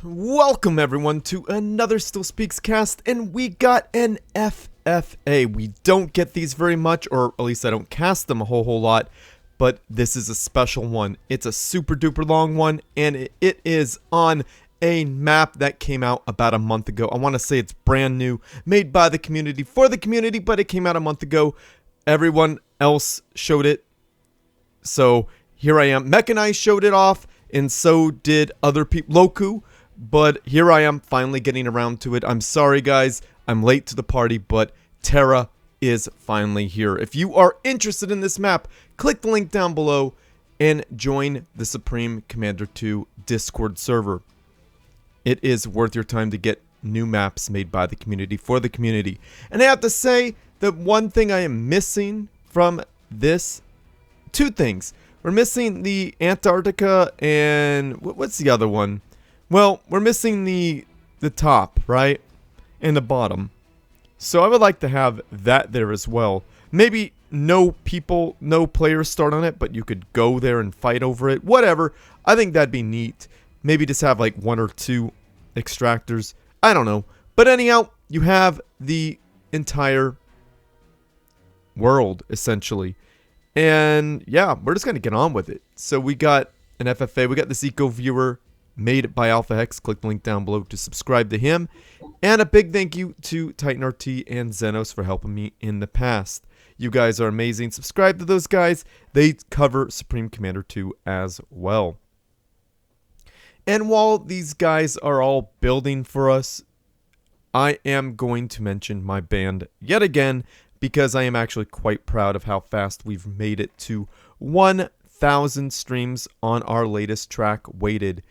Welcome everyone to another Still Speaks cast, and we got an FFA. We don't get these very much, or at least I don't cast them a whole lot, but this is a special one. It's a super duper long one, and it is on a map that came out about a month ago. I want to say it's brand new, made by the community, for the community, but it came out a month ago. Everyone else showed it, so here I am. Mech and I showed it off, and so did other people, Loku. But here I am finally getting around to it. I'm sorry guys, I'm late to the party, but TERRA is finally here. If you are interested in this map, click the link down below and join the Supreme Commander 2 Discord server. It is worth your time to get new maps made by the community, for the community. And I have to say that one thing I am missing from this, two things. We're missing the Antarctica and what's the other one? Well, we're missing the top, right? And the bottom. So I would like to have that there as well. Maybe no players start on it, but you could go there and fight over it. Whatever. I think that'd be neat. Maybe just have like one or two extractors. I don't know. But anyhow, you have the entire world, essentially. And yeah, we're just going to get on with it. So we got an FFA. We got this Eco Viewer made by Alpha Hex. Click the link down below to subscribe to him. And a big thank you to TitanRT and Xenos for helping me in the past. You guys are amazing. Subscribe to those guys. They cover Supreme Commander 2 as well. And while these guys are all building for us, I am going to mention my band yet again, because I am actually quite proud of how fast we've made it to 1,000 streams on our latest track, Weighted.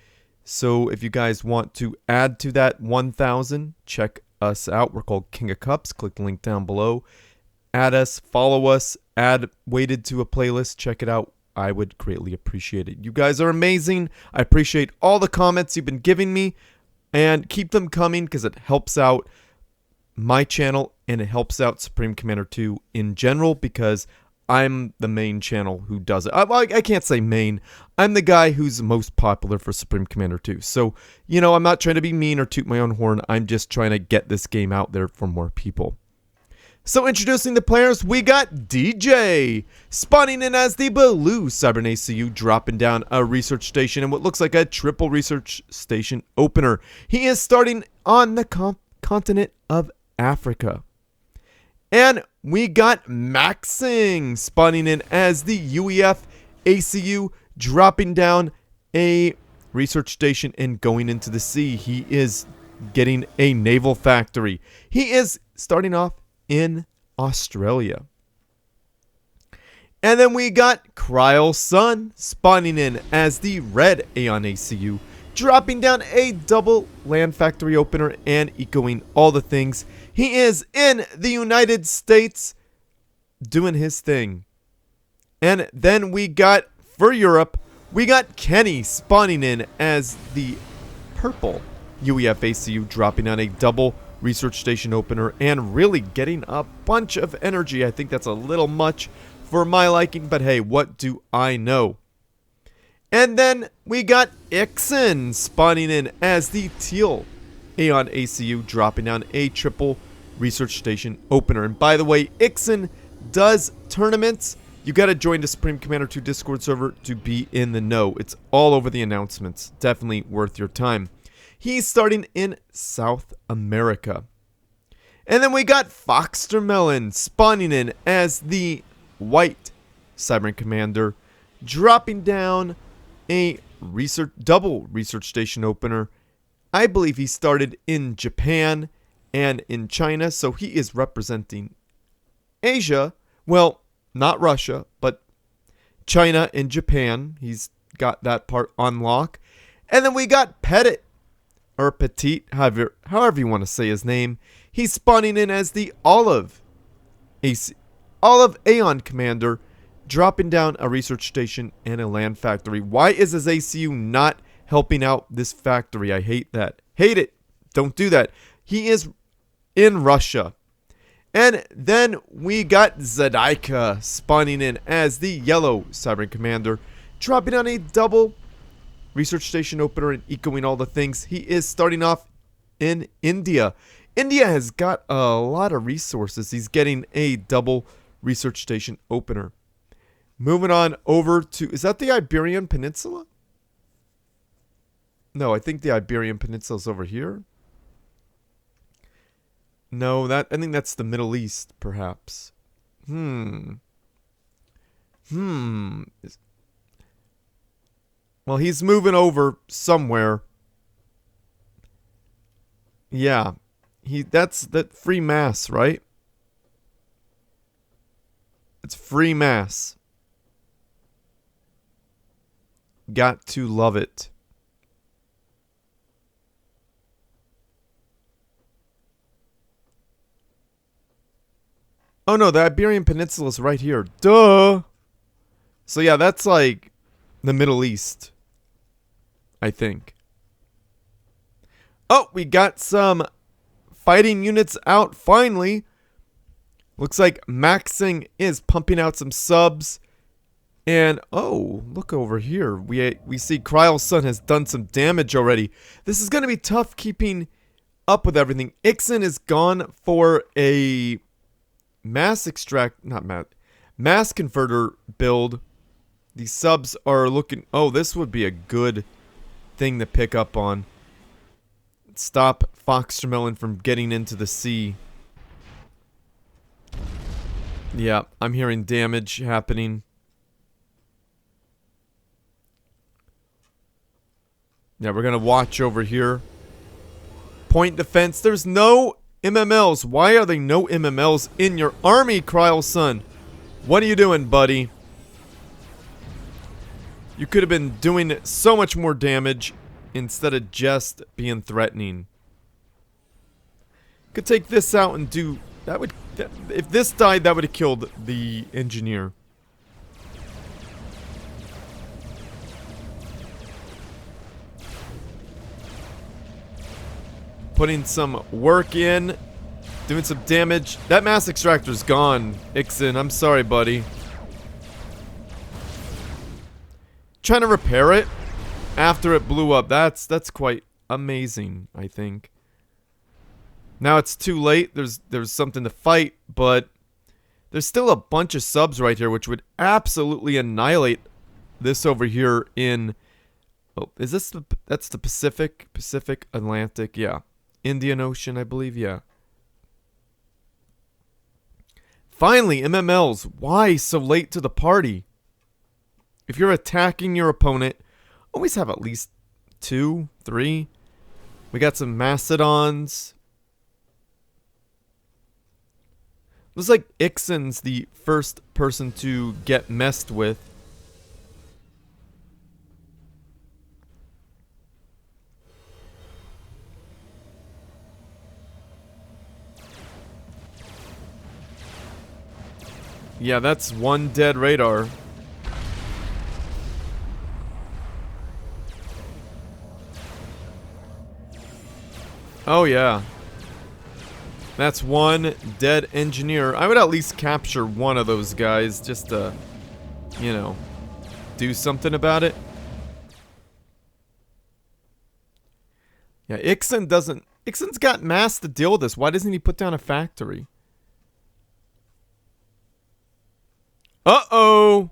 So if you guys want to add to that 1,000, check us out. We're called King of Cups. Click the link down below. Add us, follow us, add Weighted to a playlist. Check it out. I would greatly appreciate it. You guys are amazing. I appreciate all the comments you've been giving me. And keep them coming, because it helps out my channel and it helps out Supreme Commander 2 in general, because I'm the main channel who does it. I can't say main. I'm the guy who's most popular for Supreme Commander 2. So, you know, I'm not trying to be mean or toot my own horn. I'm just trying to get this game out there for more people. So, introducing the players, we got DJ, spawning in as the blue Cybern ACU, dropping down a research station and what looks like a triple research station opener. He is starting on the continent of Africa. And we got Maksing spawning in as the UEF ACU, dropping down a research station and going into the sea. He is getting a naval factory. He is starting off in Australia. And then we got Cryal Sun spawning in as the red Aeon ACU, dropping down a double land factory opener and ecoing all the things. He is in the United States doing his thing. And then we got, for Europe, we got KENNI spawning in as the purple UEF ACU, dropping on a double research station opener and really getting a bunch of energy. I think that's a little much for my liking, but hey, what do I know? And then we got Ixin spawning in as the teal Aeon ACU, dropping down a triple research station opener. And by the way, Ixin does tournaments. You got to join the Supreme Commander 2 Discord server to be in the know. It's all over the announcements. Definitely worth your time. He's starting in South America. And then we got FoxTermelon spawning in as the white Cyber Commander, dropping down a double research station opener. I believe he started in Japan and in China, so he is representing Asia. Well, not Russia, but China and Japan. He's got that part on lock. And then we got Petit, or Petit, however you want to say his name. He's spawning in as the Olive Aeon Commander, dropping down a research station and a land factory. Why is his ACU not helping out this factory? I hate that. Hate it. Don't do that. He is in Russia. And then we got Zadyaka spawning in as the yellow Cyber Commander, dropping on a double research station opener and ecoing all the things. He is starting off in India. India has got a lot of resources. He's getting a double research station opener. Moving on over to, is that the Iberian Peninsula? No, I think the Iberian Peninsula is over here. No, I think that's the Middle East, perhaps. Well, he's moving over somewhere. Yeah. That's that free mass, right? It's free mass. Got to love it. Oh no, the Iberian Peninsula is right here. Duh! So yeah, that's like the Middle East, I think. Oh, we got some fighting units out finally. Looks like Maksing is pumping out some subs. And oh, look over here. We see Cryal's son has done some damage already. This is going to be tough keeping up with everything. Ixin is gone for a mass converter build. These subs are looking, oh, this would be a good thing to pick up on. Stop FoxTermelon from getting into the sea. Yeah, I'm hearing damage happening. Yeah, we're gonna watch over here. Point defense. There's no MMLs. Why are there no MMLs in your army, Cryal son? What are you doing, buddy? You could have been doing so much more damage instead of just being threatening. Could take this out and do... if this died, that would have killed the engineer. Putting some work in. Doing some damage. That mass extractor's gone, Ixin. I'm sorry, buddy. Trying to repair it after it blew up. That's quite amazing, I think. Now it's too late. There's something to fight, but there's still a bunch of subs right here, which would absolutely annihilate this over here in... Oh, is this that's the Pacific, Atlantic, yeah. Indian Ocean, I believe, yeah. Finally, MMLs. Why so late to the party? If you're attacking your opponent, always have at least 2, 3. We got some Mastodons. Looks like Ixin's the first person to get messed with. Yeah, that's one dead radar. Oh yeah. That's one dead engineer. I would at least capture one of those guys just to, you know, do something about it. Yeah, Ixin's got mass to deal with this. Why doesn't he put down a factory? Uh-oh!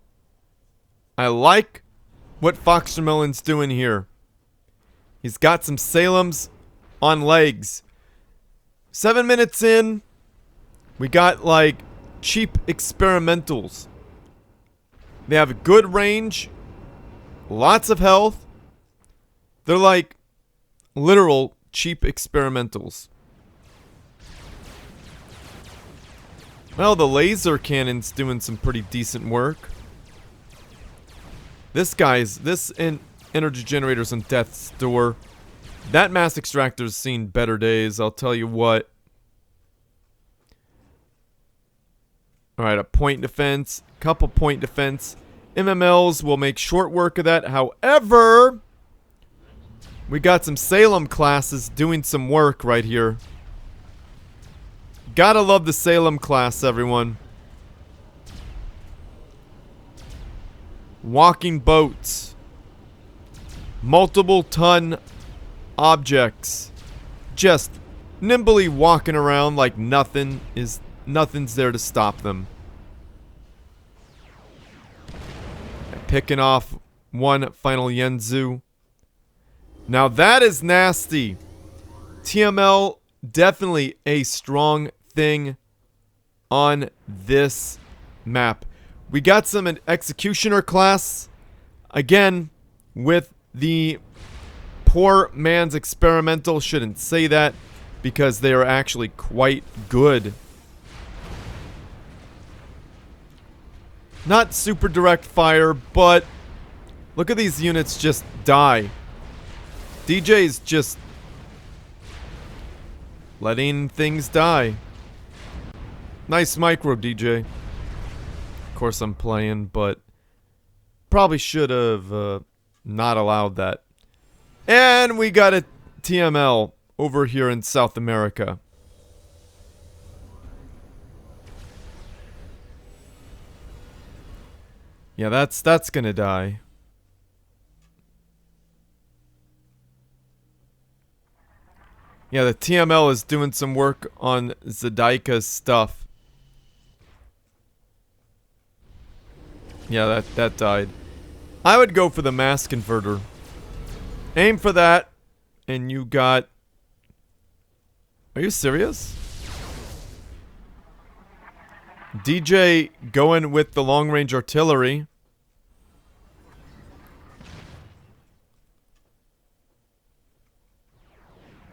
I like what FoxTermelon's doing here. He's got some Salems on legs. 7 minutes in, we got, like, cheap experimentals. They have a good range, lots of health. They're like literal cheap experimentals. Well, the laser cannon's doing some pretty decent work. This energy generator's on death's door. That mass extractor's seen better days, I'll tell you what. Alright, a point defense, couple point defense. MMLs will make short work of that. However, we got some Salem classes doing some work right here. Gotta love the Salem class, everyone. Walking boats. multiple ton objects just nimbly walking around like nothing's there to stop them. Picking off one final Yenzu. Now that is nasty. TML definitely a strong thing on this map. We got some executioner class again with the poor man's experimental. Shouldn't say that because they are actually quite good. Not super direct fire, but look at these units just die. DJ's just letting things die. Nice micro, DJ. Of course I'm playing, but probably should have not allowed that. And we got a TML over here in South America. Yeah, that's gonna die. Yeah, the TML is doing some work on Zadyaka's stuff. Yeah, that died. I would go for the mass converter. Aim for that, and you got... Are you serious? DJ going with the long-range artillery.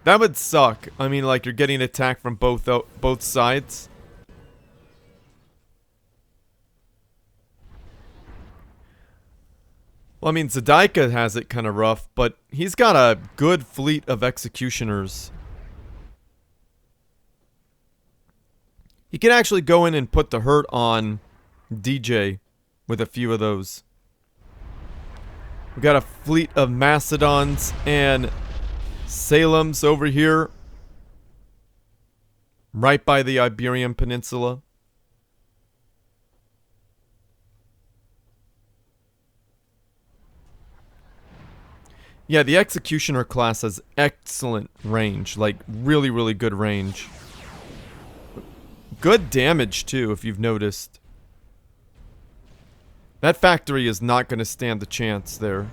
That would suck. I mean, like, you're getting attacked from both sides. Well, I mean, Zadyaka has it kind of rough, but he's got a good fleet of executioners. He can actually go in and put the hurt on DJ with a few of those. We got a fleet of Macedons and Salems over here, right by the Iberian Peninsula. Yeah, the Executioner class has excellent range, like really, really good range. Good damage too, if you've noticed. That factory is not going to stand a chance there.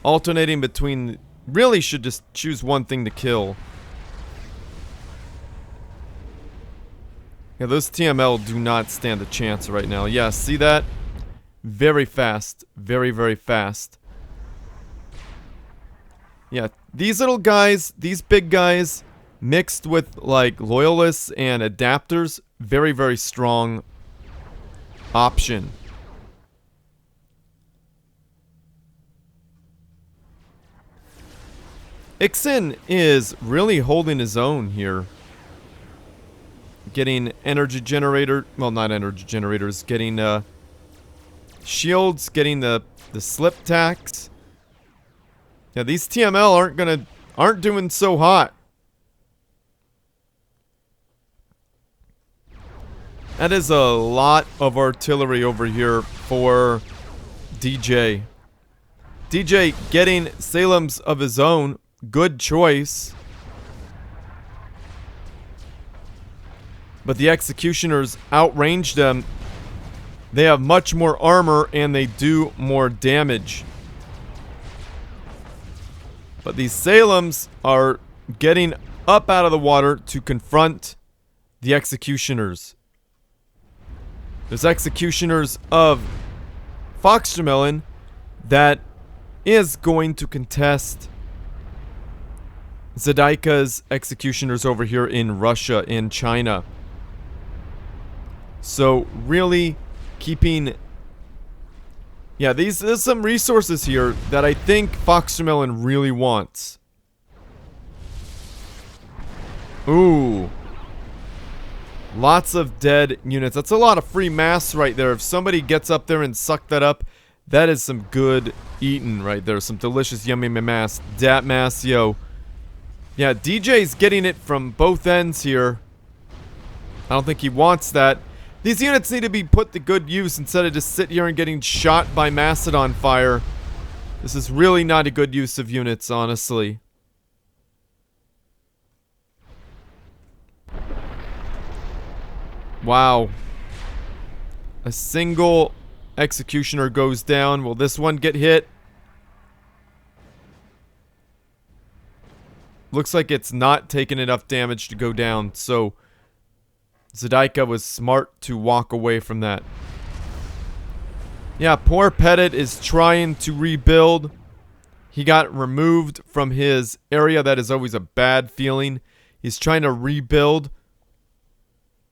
Alternating between... Really should just choose one thing to kill. Yeah, those TML do not stand a chance right now. Yeah, see that? Very fast. Very, very fast. Yeah, these little guys, these big guys, mixed with, like, loyalists and adapters, very, very strong option. Ixin is really holding his own here. Getting energy generator, well, not energy generators, getting shields, getting the slip tacks. Yeah, these TML aren't doing so hot. That is a lot of artillery over here for DJ. DJ getting Salems of his own. Good choice. But the executioners outranged them. They have much more armor and they do more damage. But these Salems are getting up out of the water to confront the executioners. There's executioners of FoxTermelon that is going to contest Zadyaka's executioners over here in Russia and China. So really keeping... Yeah, there's some resources here that I think FoxTermelon really wants. Ooh. Lots of dead units. That's a lot of free mass right there. If somebody gets up there and suck that up, that is some good eating right there. Some delicious yummy mass. Dat mass, yo. Yeah, DJ's getting it from both ends here. I don't think he wants that. These units need to be put to good use instead of just sit here and getting shot by Mastodon fire. This is really not a good use of units, honestly. Wow. A single executioner goes down. Will this one get hit? Looks like it's not taking enough damage to go down, so zadyaka was smart to walk away from that. Yeah, poor Petit is trying to rebuild. He got removed from his area. That is always a bad feeling. He's trying to rebuild.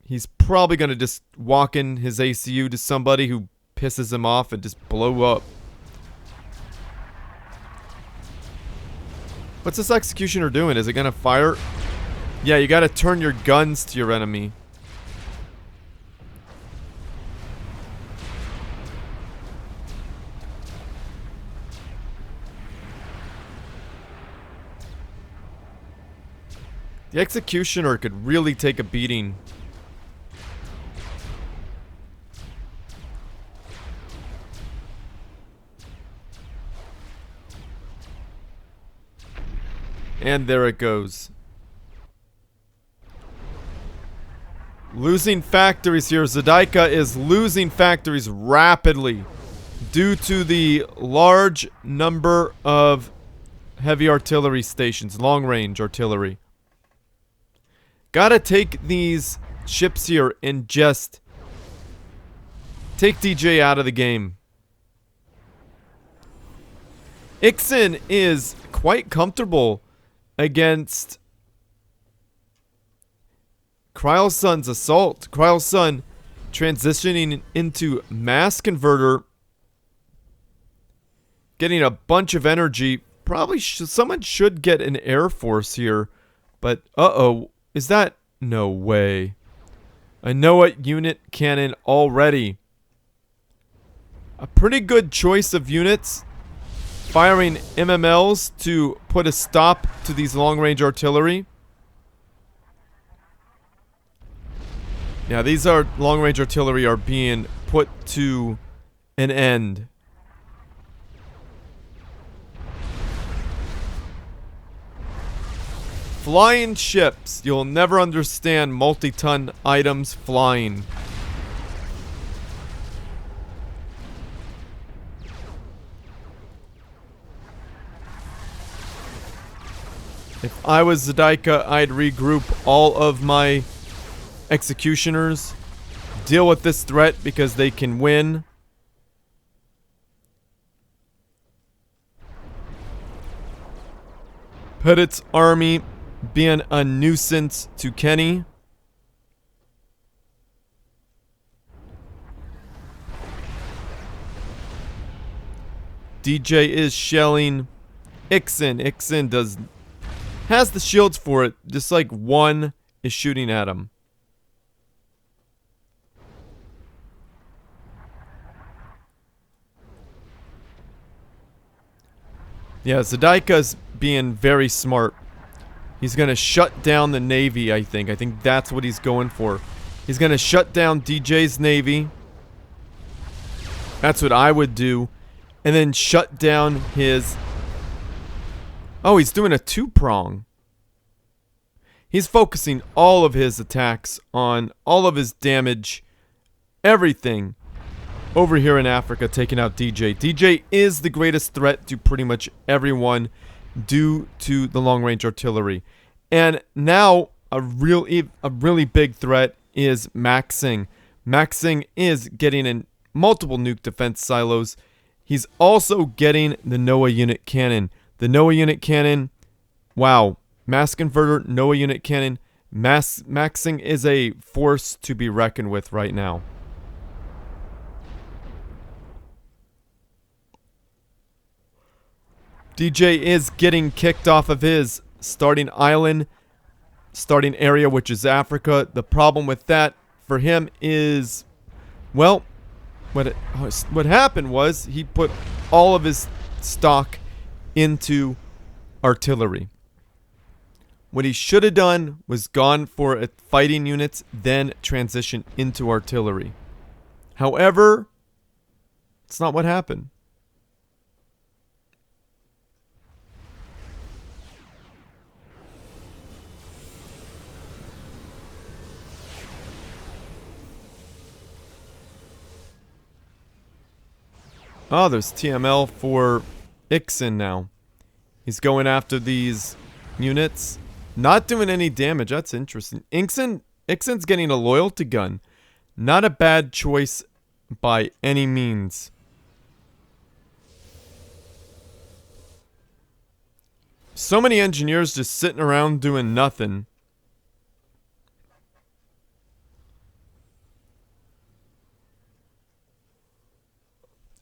He's probably going to just walk in his ACU to somebody who pisses him off and just blow up. What's this executioner doing? Is it going to fire? Yeah, you got to turn your guns to your enemy. The executioner could really take a beating. And there it goes. Losing factories here. Zadyaka is losing factories rapidly due to the large number of heavy artillery stations, long-range artillery. Gotta take these ships here and just take DJ out of the game. Ixin is quite comfortable against Cryal Sun's assault. Cryal Sun transitioning into mass converter, getting a bunch of energy. Probably someone should get an air force here, but uh-oh. Is that? No way. I know a unit cannon already. A pretty good choice of units. Firing MMLs to put a stop to these long-range artillery. Yeah, these are long-range artillery are being put to an end. Flying ships. You'll never understand multi-ton items flying. If I was zadyaka, I'd regroup all of my executioners, deal with this threat because they can win. Petit's army being a nuisance to KENNI. DJ is shelling Ixin. Ixin has the shields for it, just like one is shooting at him. Yeah, zadyaka's being very smart. He's gonna shut down the Navy, I think. I think that's what he's going for. He's gonna shut down DJ's Navy. That's what I would do. And then shut down his... Oh, he's doing a two-prong. He's focusing all of his attacks on all of his damage. Everything. Over here in Africa, taking out DJ. DJ is the greatest threat to pretty much everyone due to the long-range artillery. And now, a really big threat is maksing. Maksing is getting in multiple nuke defense silos. He's also getting the Noah unit cannon. The Noah unit cannon, wow. Mass converter, Noah unit cannon. Maksing is a force to be reckoned with right now. DJ is getting kicked off of his starting island, starting area, which is Africa. The problem with that for him is, well, what happened was he put all of his stock into artillery. What he should have done was gone for fighting units, then transition into artillery. However, it's not what happened. Oh, there's TML for Ixin now. He's going after these units. Not doing any damage. That's interesting. Ixin's getting a loyalty gun. Not a bad choice by any means. So many engineers just sitting around doing nothing.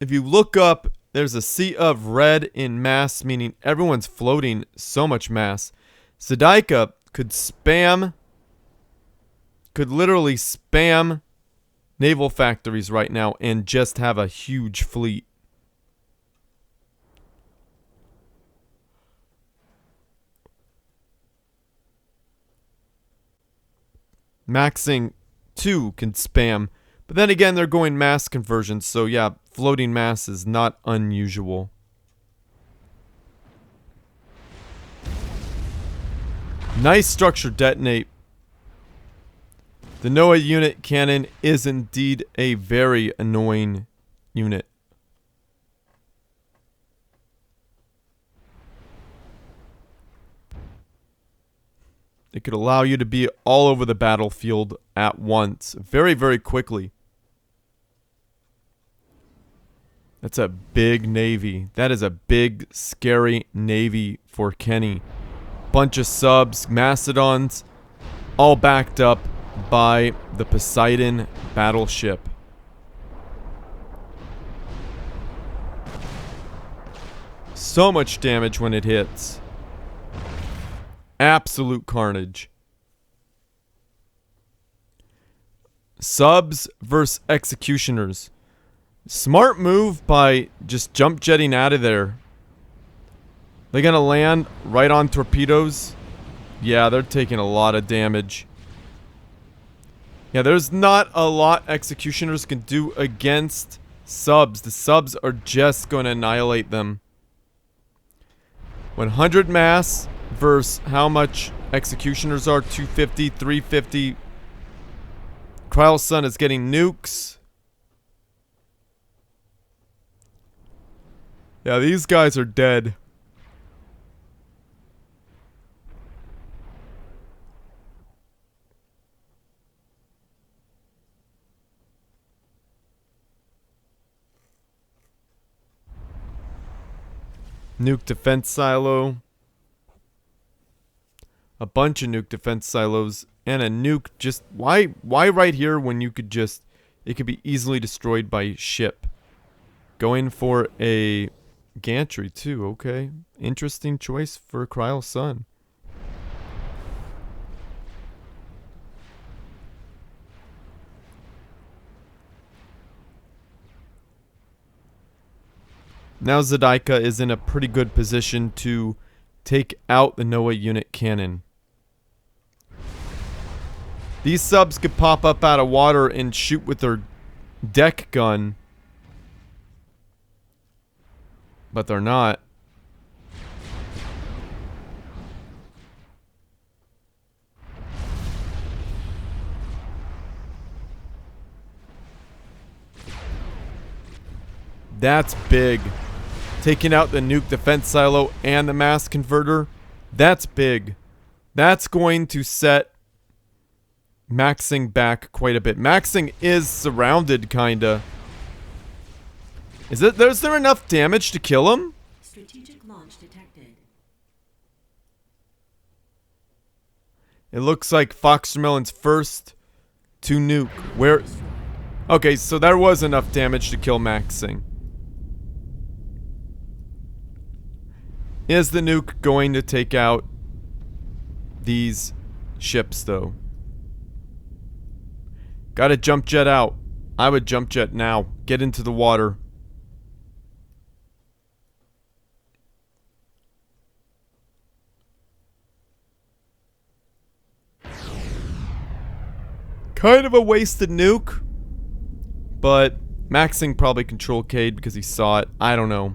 If you look up, there's a sea of red in mass, meaning everyone's floating so much mass. Zadyaka could literally spam naval factories right now and just have a huge fleet. Maksing 2 can spam. But then again, they're going mass conversions, so yeah, floating mass is not unusual. Nice structure detonate. The Noah unit cannon is indeed a very annoying unit. It could allow you to be all over the battlefield at once, very, very quickly. That's a big navy. That is a big, scary navy for KENNI. Bunch of subs, Mastodons, all backed up by the Poseidon battleship. So much damage when it hits. Absolute carnage. Subs versus executioners. Smart move by just jump jetting out of there. They're gonna land right on torpedoes. Yeah, they're taking a lot of damage. Yeah, there's not a lot executioners can do against subs. The subs are just gonna annihilate them. 100 mass versus how much executioners are. 250, 350. Cryal Sun is getting nukes. Yeah, these guys are dead. Nuke defense silo. A bunch of nuke defense silos. And a nuke just... Why right here when you could just... It could be easily destroyed by ship. Going for a... gantry too, okay. Interesting choice for Cryal Sun. Now Zadyaka is in a pretty good position to take out the Noah unit cannon. These subs could pop up out of water and shoot with their deck gun. But they're not. That's big. Taking out the nuke defense silo and the mass converter. That's big. That's going to set Maksing back quite a bit. Maksing is surrounded, kinda. Is there enough damage to kill him? Strategic launch detected. It looks like FoxTermelon's first to nuke. Where? Okay, so there was enough damage to kill Maksing. Is the nuke going to take out these ships, though? Gotta jump jet out. I would jump jet now. Get into the water. Kind of a wasted nuke. But Maksing probably control Cade because he saw it. I don't know.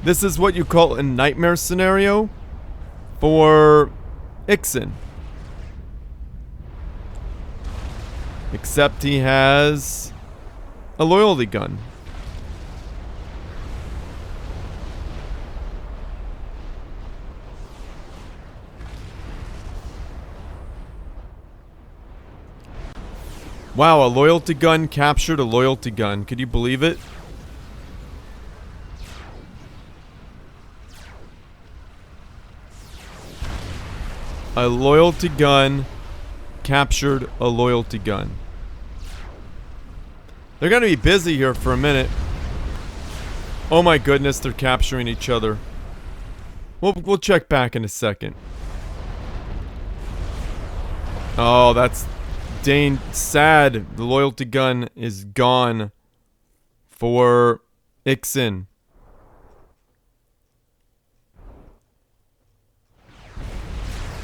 This is what you call a nightmare scenario for Ixin. Except he has a loyalty gun. Wow, a loyalty gun captured a loyalty gun. Could you believe it? A loyalty gun captured a loyalty gun. They're gonna be busy here for a minute. Oh my goodness, they're capturing each other. We'll check back in a second. Oh, that's sad. The loyalty gun is gone for Ixin.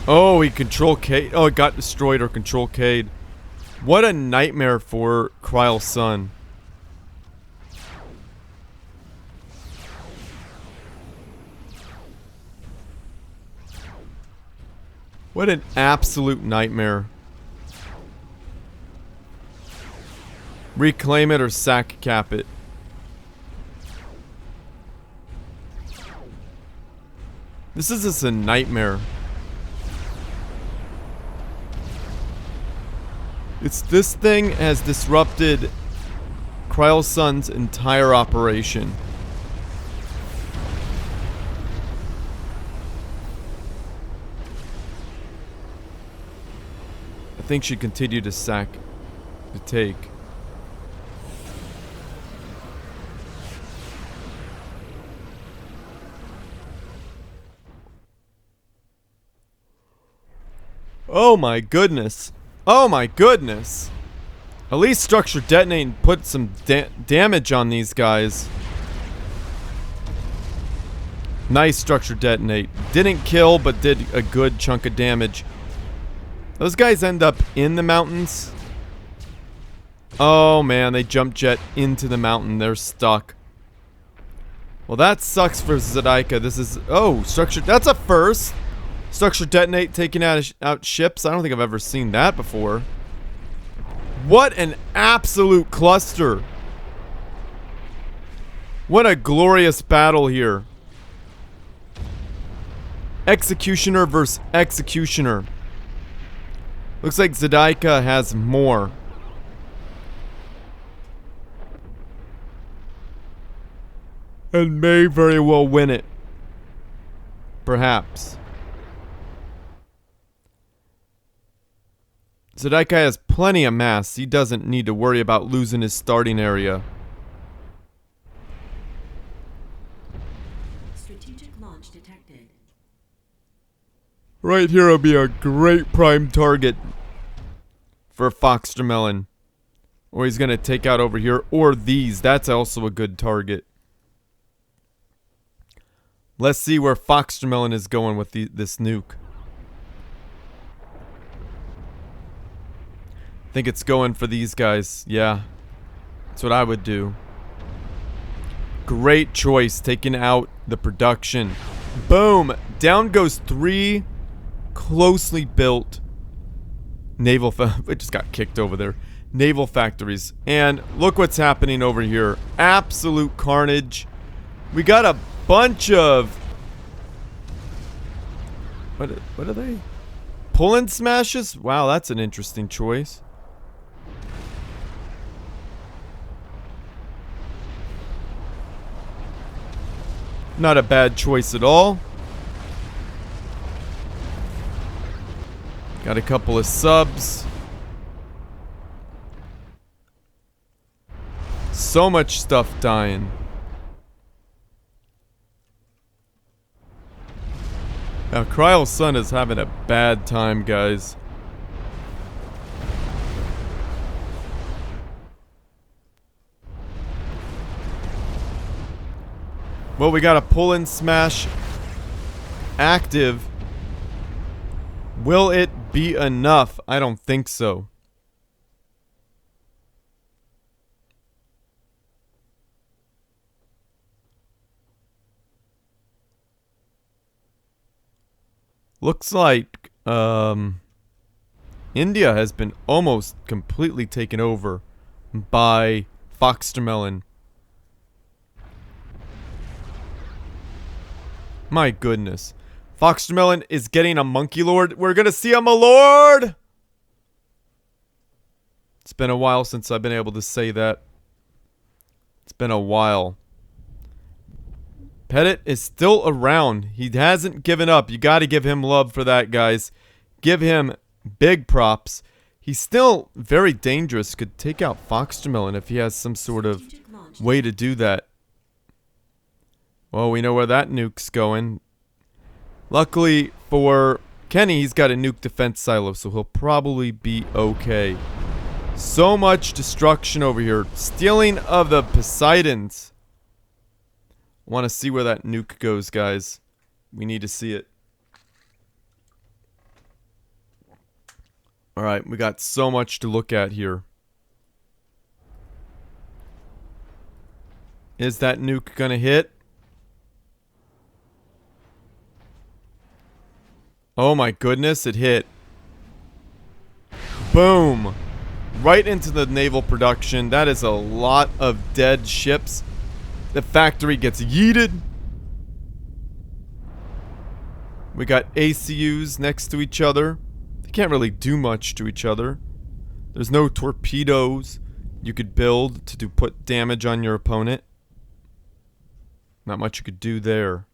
Oh, he control Cade. Oh, it got destroyed or control Cade. What a nightmare for Cryal's son. What an absolute nightmare. Reclaim it or sack cap it. This is just a nightmare. This thing has disrupted Cryal's son's entire operation. I think she continued to sack the take. Oh my goodness. Oh my goodness. At least structure detonate and put some damage on these guys. Nice structure detonate. Didn't kill, but did a good chunk of damage. Those guys end up in the mountains. Oh man, they jump jet into the mountain. They're stuck. Well, that sucks for Zadyaka. This is... Oh, structure... That's a first. Structure detonate taking out ships. I don't think I've ever seen that before. What an absolute cluster. What a glorious battle here. Executioner versus Executioner. Looks like Zadyaka has more. And may very well win it. Perhaps. Zadyaka has plenty of mass. He doesn't need to worry about losing his starting area. Strategic launch detected. Right here will be a great prime target for FoxTermelon. Or he's gonna take out over here. Or these. That's also a good target. Let's see where FoxTermelon is going with this nuke. I think it's going for these guys. Yeah. That's what I would do. Great choice. Taking out the production. Boom. Down goes 3 closely built naval... It just got kicked over there. Naval factories. And look what's happening over here. Absolute carnage. We got a bunch of... What are they? Pull-in smashes? Wow, that's an interesting choice. Not a bad choice at all. Got a couple of subs. So much stuff dying. Now, Cryal's son is having a bad time, guys. Well, we got a pull-in smash active. Will it be enough? I don't think so. Looks like India has been almost completely taken over by FoxTermelon. My goodness. FoxTermelon is getting a monkey lord. We're gonna see him a lord! It's been a while since I've been able to say that. It's been a while. Petit is still around. He hasn't given up. You gotta give him love for that, guys. Give him big props. He's still very dangerous. Could take out FoxTermelon if he has some sort of way to do that. Well, we know where that nuke's going. Luckily for KENNI, he's got a nuke defense silo, so he'll probably be okay. So much destruction over here. Stealing of the Poseidons. Want to see where that nuke goes, guys. We need to see it. Alright, we got so much to look at here. Is that nuke gonna hit? Oh my goodness, it hit. Boom! Right into the naval production. That is a lot of dead ships. The factory gets yeeted. We got ACUs next to each other. They can't really do much to each other. There's no torpedoes you could build to put damage on your opponent. Not much you could do there.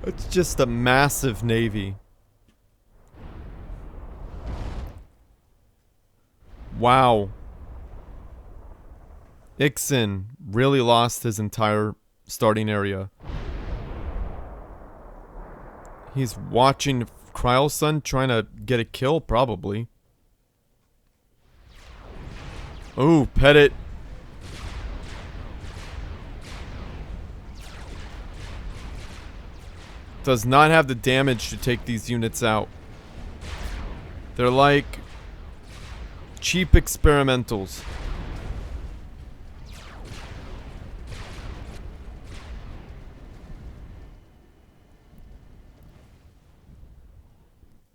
It's just a massive navy. Wow. Ixin really lost his entire starting area. He's watching Cryal son trying to get a kill, probably. Ooh, Petit. Does not have the damage to take these units out. They're like cheap experimentals.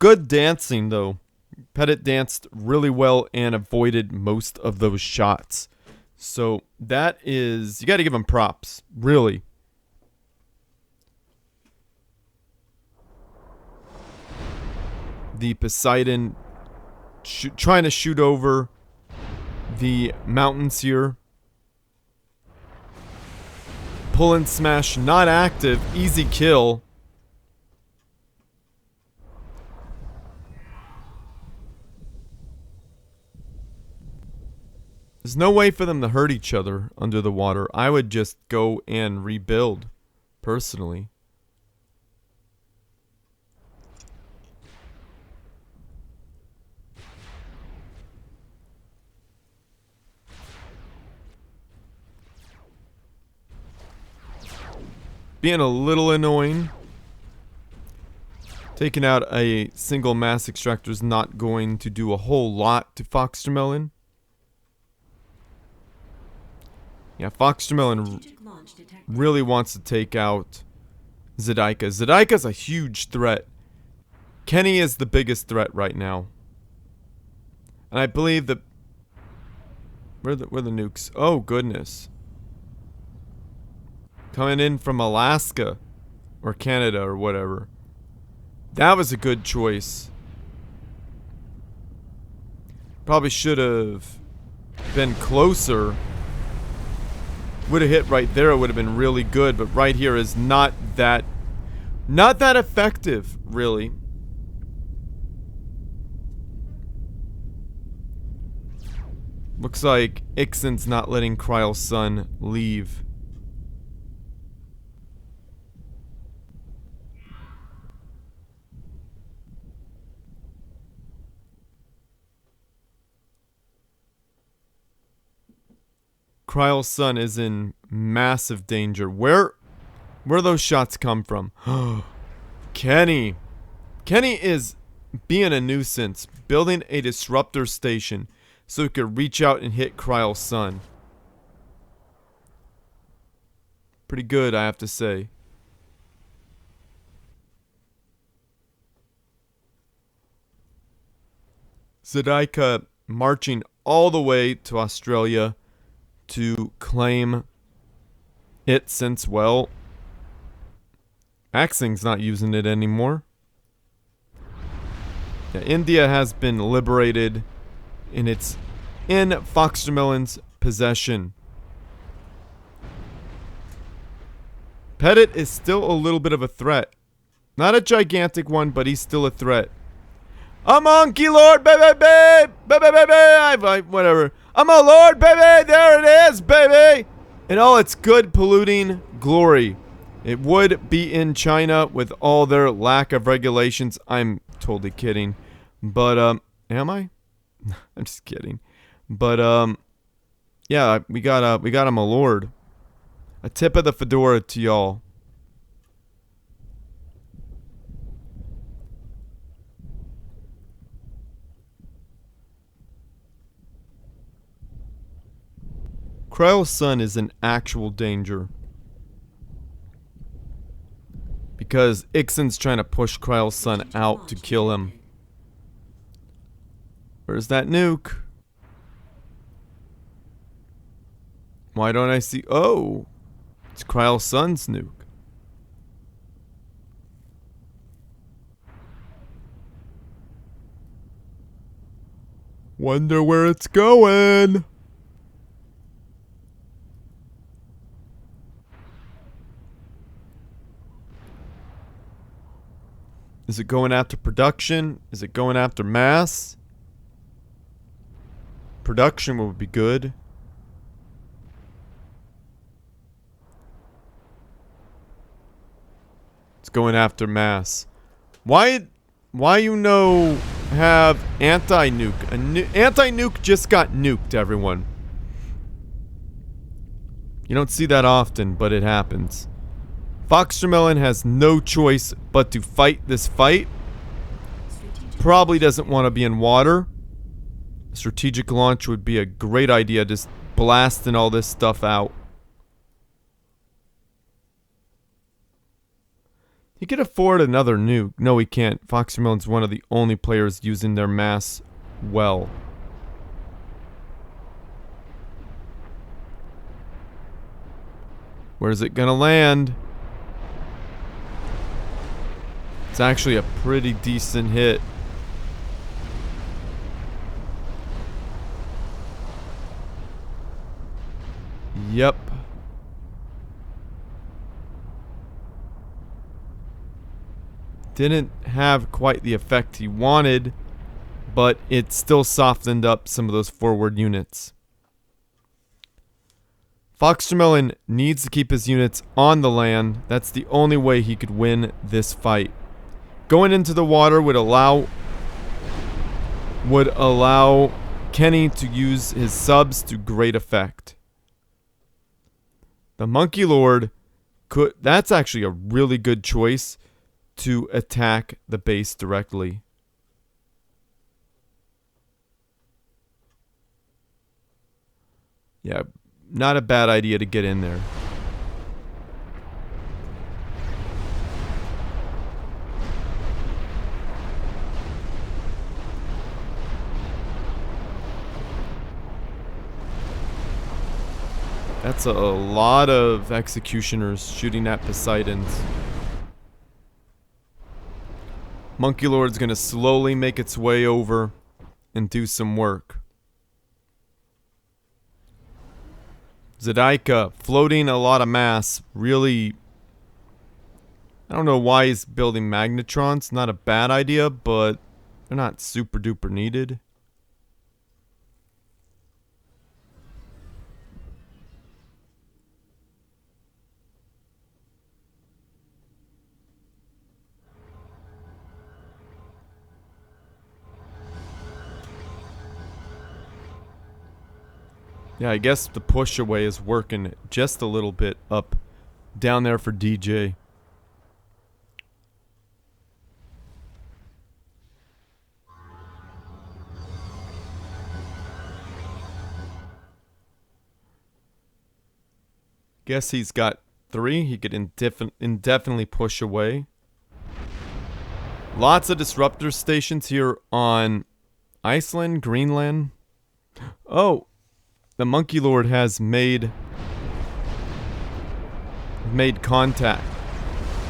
Good dancing, though. Petit danced really well and avoided most of those shots. So that is... you gotta give him props. Really. The Poseidon trying to shoot over the mountains here. Pull and smash not active. Easy kill. There's no way for them to hurt each other under the water. I would just go and rebuild, personally. Being a little annoying. Taking out a single mass extractor is not going to do a whole lot to FoxTermelon. Yeah, FoxTermelon really wants to take out Zadyaka. Zadyaka's a huge threat. KENNI is the biggest threat right now. And I believe that... Where are the nukes? Oh, goodness. Coming in from Alaska. Or Canada or whatever. That was a good choice. Probably should have been closer. Would have hit right there, it would have been really good, but right here is not that effective, really. Looks like Ixin's not letting Cryal's son leave. Cryal's son is in massive danger. Where those shots come from? KENNI. KENNI is being a nuisance, building a disruptor station. so it could reach out and hit Cryal's son. Pretty good, I have to say. Zadyaka marching all the way to Australia to claim it, since, well, Maksing's not using it anymore. Yeah, India has been liberated, and it's in FoxTermelon's possession. Petit is still a little bit of a threat. Not a gigantic one, but he's still a threat. A monkey lord, baby, baby, baby, baby, whatever. I'm a lord, baby, there it is, baby. In all its good polluting glory. It would be in China with all their lack of regulations. I'm totally kidding. But, am I? I'm just kidding. But, yeah, we got him a lord. A tip of the fedora to y'all. Cryal's son is in actual danger. Because Ixin's trying to push Cryal's son out to kill him. Where's that nuke? Why don't I see... Oh! It's Cryal's son's nuke. Wonder where it's going! Is it going after production? Is it going after mass? Production would be good. It's going after mass. Why you know have anti-nuke? Anti-nuke just got nuked, everyone. You don't see that often, but it happens. FoxTermelon has no choice but to fight this fight. Probably doesn't want to be in water. A strategic launch would be a great idea, just blasting all this stuff out. He could afford another nuke. No, he can't. FoxTermelon's one of the only players using their mass well. Where's it gonna land? It's actually a pretty decent hit. Yep. Didn't have quite the effect he wanted, but it still softened up some of those forward units. FoxTermelon needs to keep his units on the land. That's the only way he could win this fight. Going into the water would allow KENNI to use his subs to great effect. The Monkey Lord could... That's actually a really good choice to attack the base directly. Yeah, not a bad idea to get in there. That's a lot of executioners shooting at Poseidons. Monkey Lord's gonna slowly make its way over and do some work. Zadyaka floating a lot of mass. Really, I don't know why he's building magnetrons. Not a bad idea, but they're not super duper needed. Yeah, I guess the push away is working just a little bit up down there for DJ. Guess he's got 3. He could indefinitely push away. Lots of disruptor stations here on Iceland, Greenland. Oh, the Monkey Lord has made contact.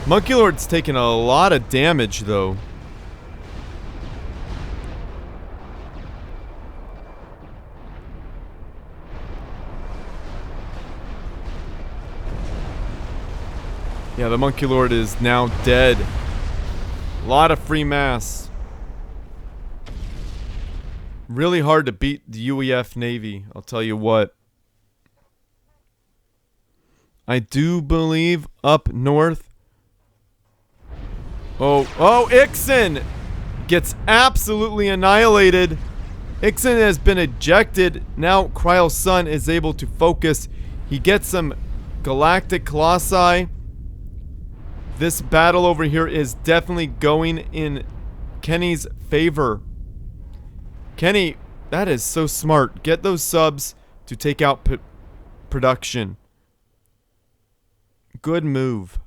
Monkey Lord's taken a lot of damage, though. Yeah, the Monkey Lord is now dead. A lot of free mass. Really hard to beat the UEF Navy, I'll tell you what. I do believe up north. Oh, Ixin gets absolutely annihilated. Ixin has been ejected. Now Cryal's son is able to focus. He gets some galactic colossi. This battle over here is definitely going in KENNI's favor. KENNI, that is so smart. Get those subs to take out production. Good move.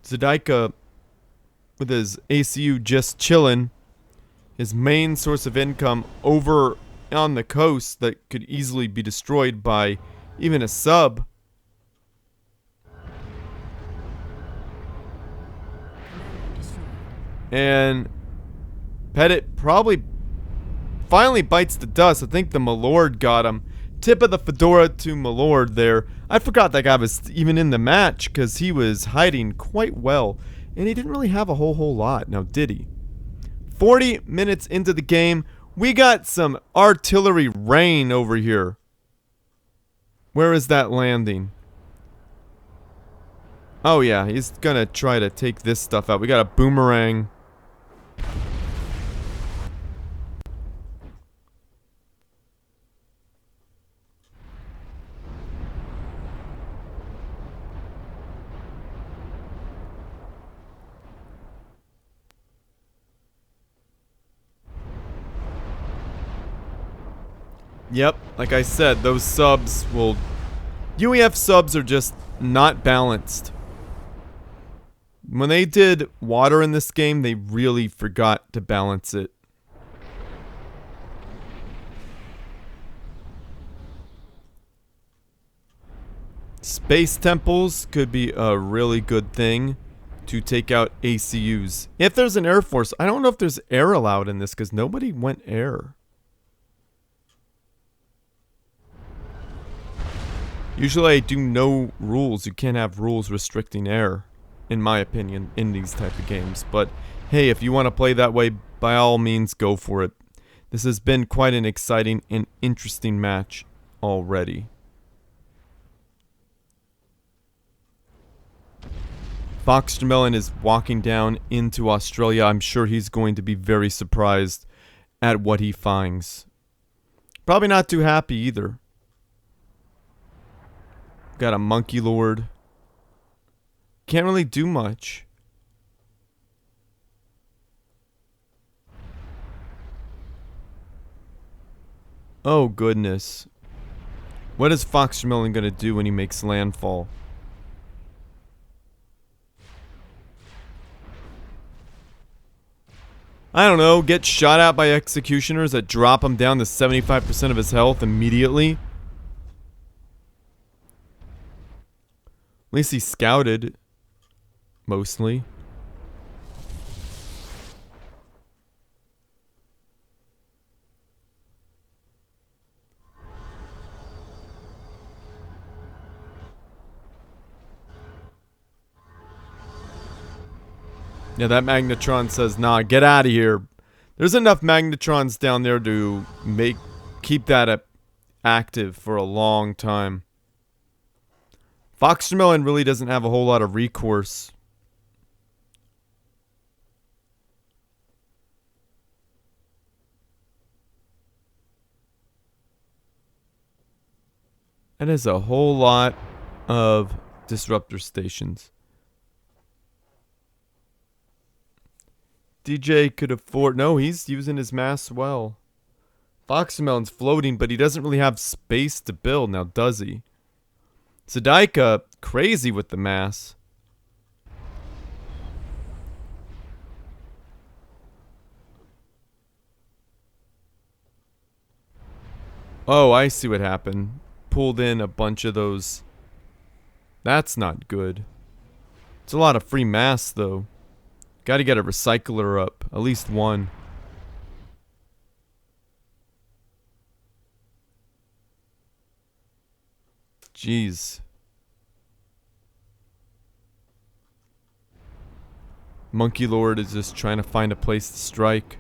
Zadyaka, with his ACU just chillin', his main source of income over on the coast that could easily be destroyed by even a sub. And Petit probably finally bites the dust. I think the Milord got him. Tip of the fedora to Milord there. I forgot that guy was even in the match because he was hiding quite well. And he didn't really have a whole lot. Now, did he? 40 minutes into the game, we got some artillery rain over here. Where is that landing? Oh yeah, he's gonna try to take this stuff out. We got a boomerang. Yep, like I said, those subs will... UEF subs are just not balanced. When they did water in this game, they really forgot to balance it. Space temples could be a really good thing to take out ACUs. If there's an Air Force, I don't know if there's air allowed in this because nobody went air. Usually I do know rules. You can't have rules restricting air, in my opinion, in these type of games. But hey, if you want to play that way, by all means, go for it. This has been quite an exciting and interesting match already. FoxTermelon is walking down into Australia. I'm sure he's going to be very surprised at what he finds. Probably not too happy either. Got a Monkey Lord. Can't really do much. Oh goodness. What is FoxTermelon gonna do when he makes landfall? I don't know, get shot at by executioners that drop him down to 75% of his health immediately? At least he scouted. Mostly. Yeah, that Magnetron says, nah, get out of here. There's enough Magnetrons down there to keep that active for a long time. FoxTermelon really doesn't have a whole lot of recourse. That is a whole lot of disruptor stations. DJ could afford... No, he's using his mass well. FoxTermelon's floating, but he doesn't really have space to build now, does he? Zadyaka, crazy with the mass. Oh, I see what happened. Pulled in a bunch of those. That's not good. It's a lot of free mass, though. Gotta get a recycler up. At least one. Jeez. Monkey Lord is just trying to find a place to strike.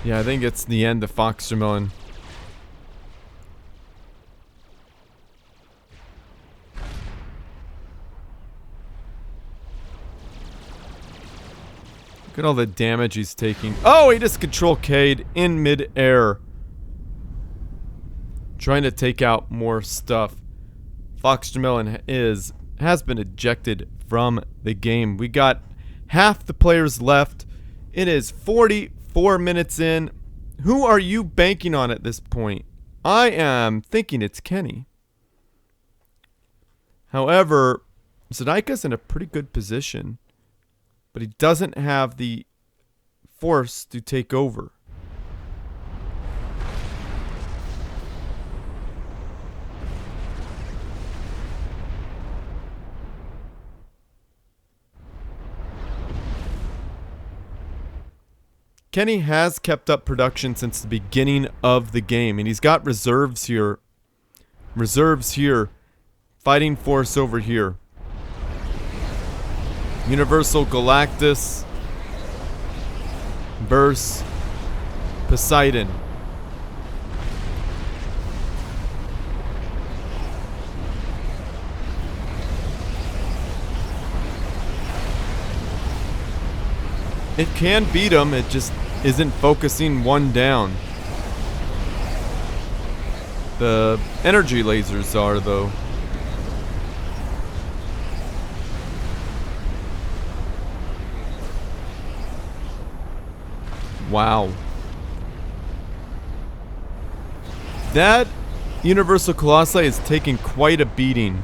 Yeah, I think it's the end of FoxTermelon. Look at all the damage he's taking. Oh, he just control K'd in mid-air. Trying to take out more stuff. FoxTermelon has been ejected from the game. We got half the players left. It is 44 minutes in. Who are you banking on at this point? I am thinking it's KENNI. However, Zadyaka's in a pretty good position. But he doesn't have the force to take over. KENNI has kept up production since the beginning of the game, and he's got reserves here. Reserves here. Fighting force over here. Universal Galactus. Burst. Poseidon. It can beat him, it just isn't focusing one down. The energy lasers are, though. Wow. That Universal Colossi is taking quite a beating.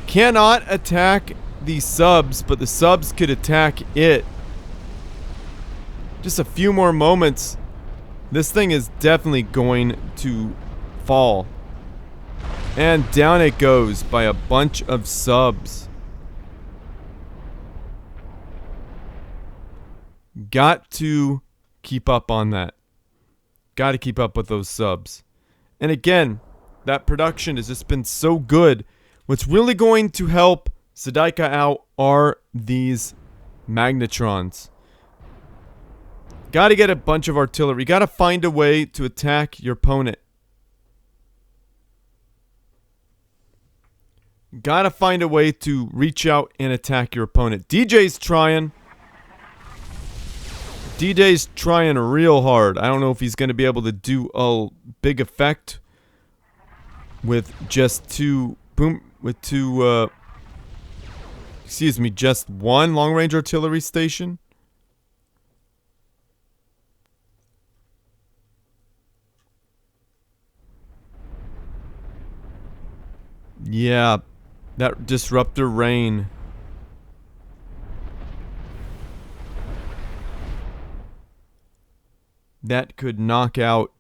Cannot attack the subs, but the subs could attack it. Just a few more moments. This thing is definitely going to fall. And down it goes by a bunch of subs. Got to keep up on that. Got to keep up with those subs. And again, that production has just been so good. What's really going to help Zadyaka out are these magnetrons. Got to get a bunch of artillery. Got to find a way to attack your opponent. Got to find a way to reach out and attack your opponent. DJ's trying. DJ's trying real hard. I don't know if he's going to be able to do a big effect with just two just one long-range artillery station. Yeah, that disruptor rain. That could knock out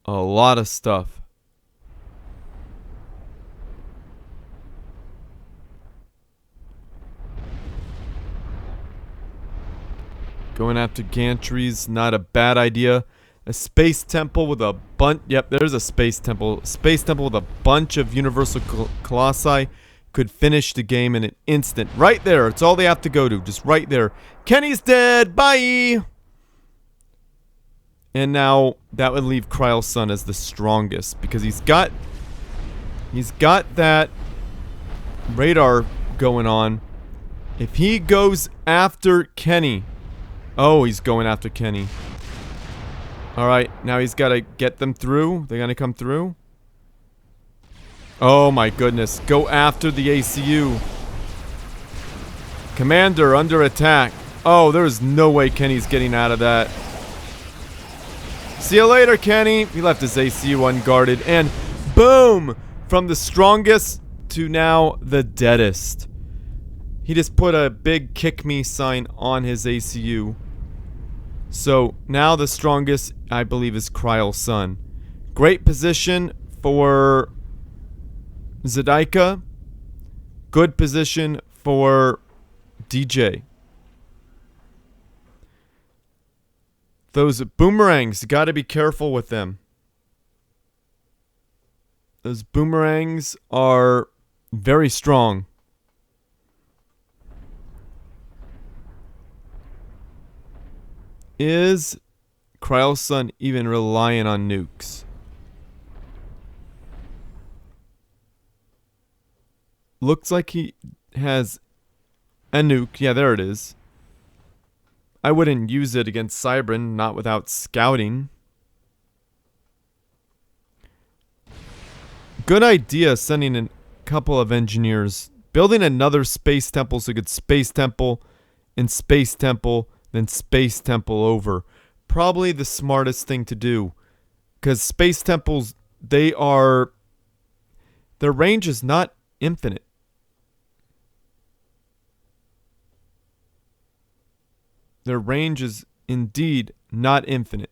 a lot of stuff. Going after gantries, not a bad idea. A space temple with a bunch... Yep, there's a space temple. Space temple with a bunch of universal colossi could finish the game in an instant. Right there. It's all they have to go to. Just right there. KENNI's dead. Bye! And now that would leave Cryal's son as the strongest. Because he's got that radar going on. If he goes after KENNI, Oh, he's going after KENNI. Alright, now he's got to get them through. They're going to come through. Oh my goodness. Go after the ACU. Commander under attack. Oh, there's no way KENNI's getting out of that. See you later, KENNI. He left his ACU unguarded. And boom! From the strongest to now the deadest. He just put a big kick me sign on his ACU. So now the strongest, I believe, is Cryal's son. Great position for Zadyaka. Good position for DJ. Those boomerangs, gotta be careful with them. Those boomerangs are very strong. Is Cryal's son even relying on nukes? Looks like he has a nuke. Yeah, there it is. I wouldn't use it against Cybran, not without scouting. Good idea sending a couple of engineers. Building another space temple so good space temple and space temple, then space temple over. Probably the smartest thing to do. Because space temples, their range is not infinite. Their range is indeed not infinite.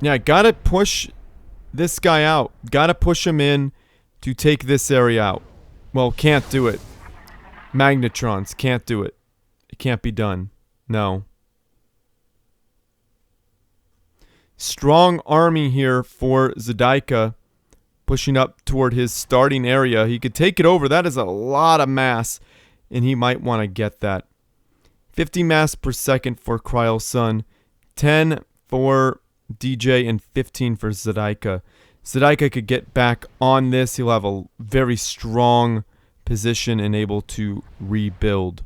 Yeah, gotta push this guy out. Gotta push him in to take this area out. Well, can't do it. Magnetrons, can't do it. It can't be done. No. Strong army here for Zadyaka. Pushing up toward his starting area. He could take it over. That is a lot of mass. And he might want to get that. 50 mass per second for Cryal's son. 10 for DJ and 15 for Zadyaka. Zadyaka could get back on this. He'll have a very strong position and able to rebuild.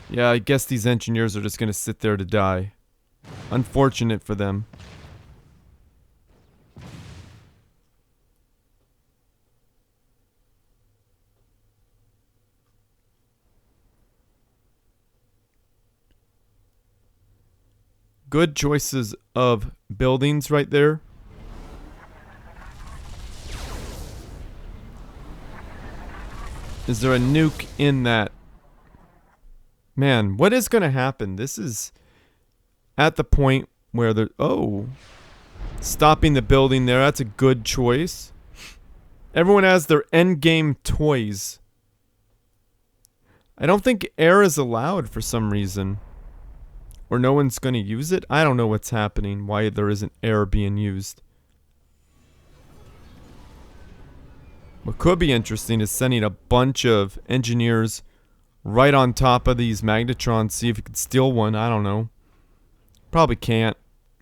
Yeah, I guess these engineers are just going to sit there to die. Unfortunate for them. Good choices of buildings right there. Is there a nuke in that? Man, what is going to happen? This is at the point where they're... Oh. Stopping the building there. That's a good choice. Everyone has their endgame toys. I don't think air is allowed for some reason. Or no one's going to use it? I don't know what's happening. Why there isn't air being used. What could be interesting is sending a bunch of engineers right on top of these magnetrons. See if you could steal one. I don't know. Probably can't.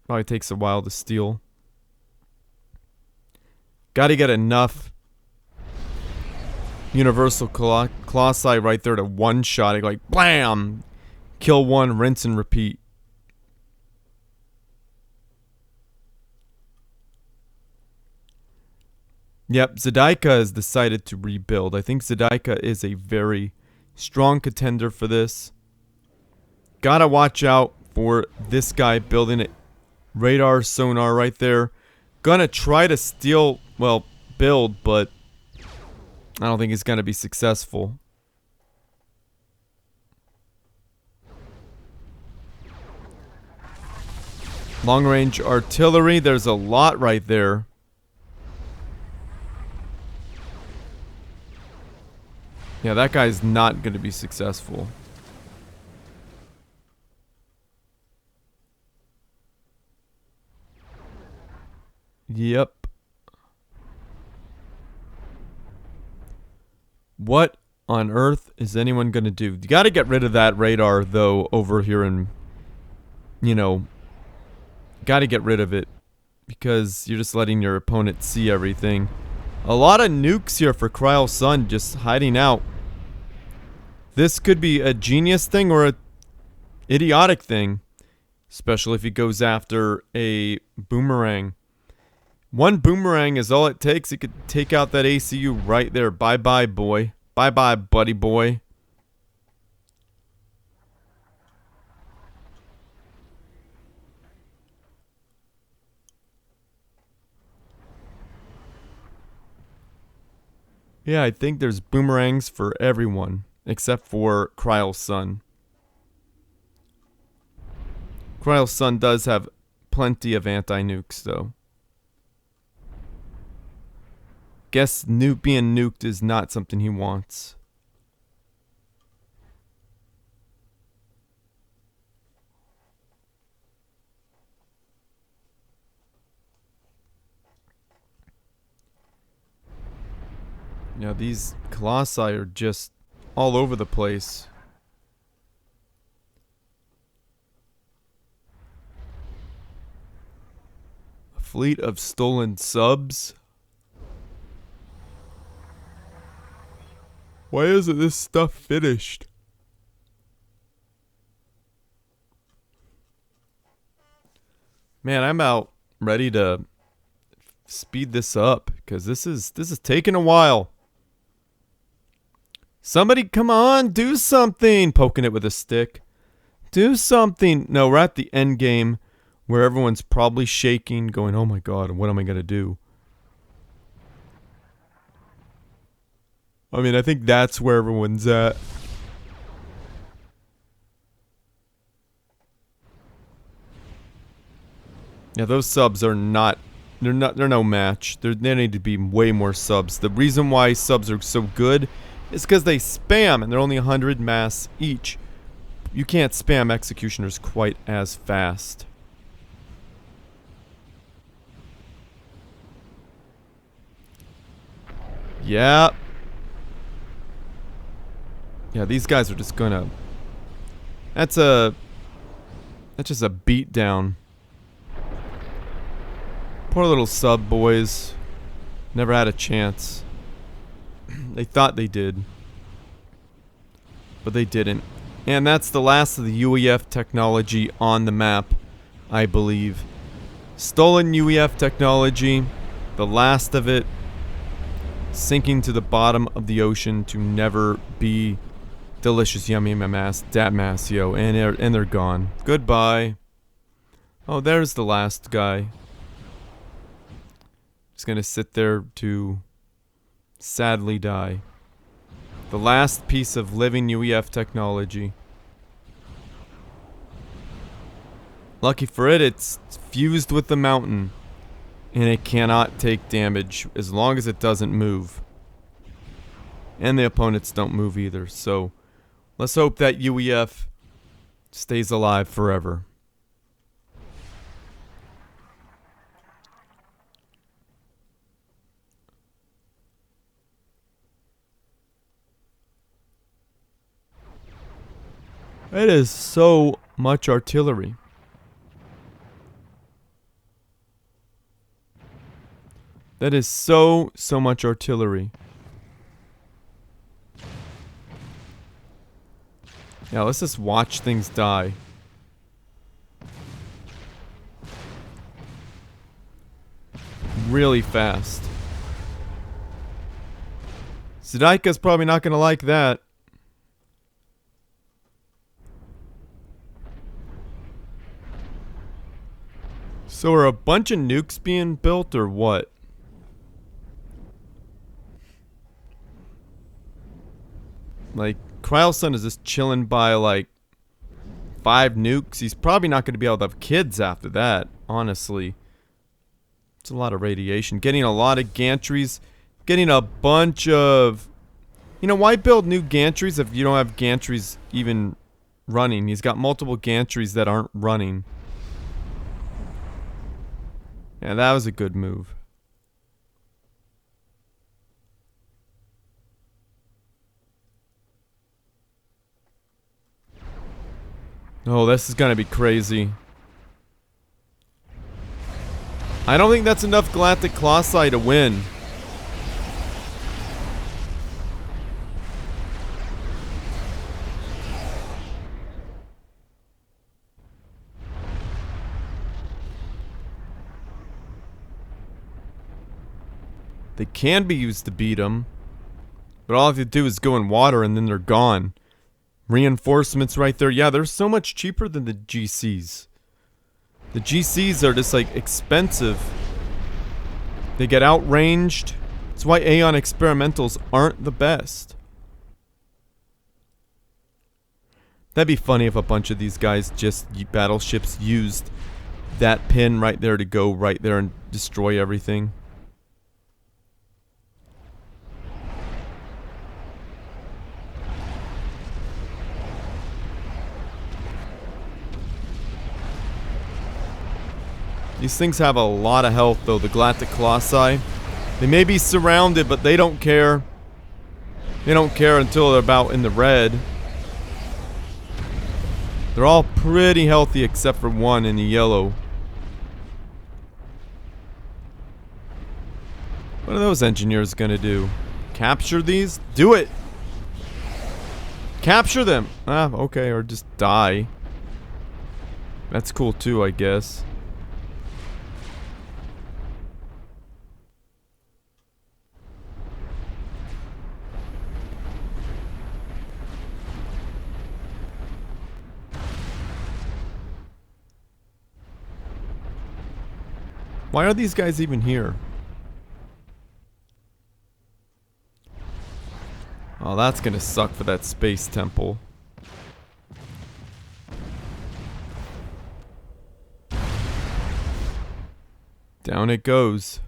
Probably takes a while to steal. Gotta get enough universal colossi right there to one-shot it. Like, blam! Kill one, rinse and repeat. Yep, Zadyaka has decided to rebuild. I think Zadyaka is a very strong contender for this. Gotta watch out for this guy building a radar sonar right there. Gonna try to steal, well, build, but I don't think he's gonna be successful. Long range artillery, there's a lot right there. Yeah, that guy's not going to be successful. Yep. What on earth is anyone gonna do? You gotta get rid of that radar, though, over here in... You know... Gotta get rid of it. Because you're just letting your opponent see everything. A lot of nukes here for Cryal Sun just hiding out. This could be a genius thing or a idiotic thing. Especially if he goes after a boomerang. One boomerang is all it takes. It could take out that ACU right there. Bye-bye, boy. Bye-bye, buddy boy. Yeah, I think there's boomerangs for everyone. Except for Cryal Sun. Cryal Sun does have plenty of anti-nukes, though. Guess being nuked is not something he wants. Now these colossi are just all over the place. A fleet of stolen subs. Why isn't this stuff finished? Man, I'm about ready to speed this up because this is taking a while. Somebody come on, do something. Poking it with a stick. Do something. No, we're at the end game where everyone's probably shaking, going, "Oh my god, what am I going to do?" I mean, I think that's where everyone's at. Yeah, those subs are not... They're no match. There need to be way more subs. The reason why subs are so good is because they spam, and they're only 100 mass each. You can't spam executioners quite as fast. Yeah. Yeah, these guys are just gonna... That's just a beatdown. Poor little sub boys. Never had a chance. They thought they did. But they didn't. And that's the last of the UEF technology on the map, I believe. Stolen UEF technology. The last of it. Sinking to the bottom of the ocean to never be delicious, yummy mass, dat mass, yo. And they're gone. Goodbye. Oh, there's the last guy. Just gonna sit there to sadly die. The last piece of living UEF technology. Lucky for it, it's fused with the mountain. And it cannot take damage as long as it doesn't move. And the opponents don't move either, so let's hope that UEF stays alive forever. It is so much artillery. That is so much artillery. Yeah, let's just watch things die. Really fast. Zadyaka's probably not gonna like that. So are a bunch of nukes being built or what? Like, Cryal Sun is just chilling by like 5 nukes. He's probably not going to be able to have kids after that, honestly. It's a lot of radiation. Getting a lot of gantries. Getting a bunch of... You know, why build new gantries if you don't have gantries even running? He's got multiple gantries that aren't running. Yeah, that was a good move. Oh, this is gonna be crazy. I don't think that's enough Galactic Colossi to win. They can be used to beat them. But all I have to do is go in water and then they're gone. Reinforcements right there. Yeah, they're so much cheaper than the GCs. The GCs are just like expensive. They get outranged. That's why Aeon experimentals aren't the best. That'd be funny if a bunch of these guys just battleships used that pin right there to go right there and destroy everything. These things have a lot of health though, the Galactic Colossi. They may be surrounded, but they don't care. They don't care until they're about in the red. They're all pretty healthy except for one in the yellow. What are those engineers gonna do? Capture these? Do it! Capture them! Ah, okay, or just die. That's cool too, I guess. Why are these guys even here? Oh, that's gonna suck for that space temple. Down it goes.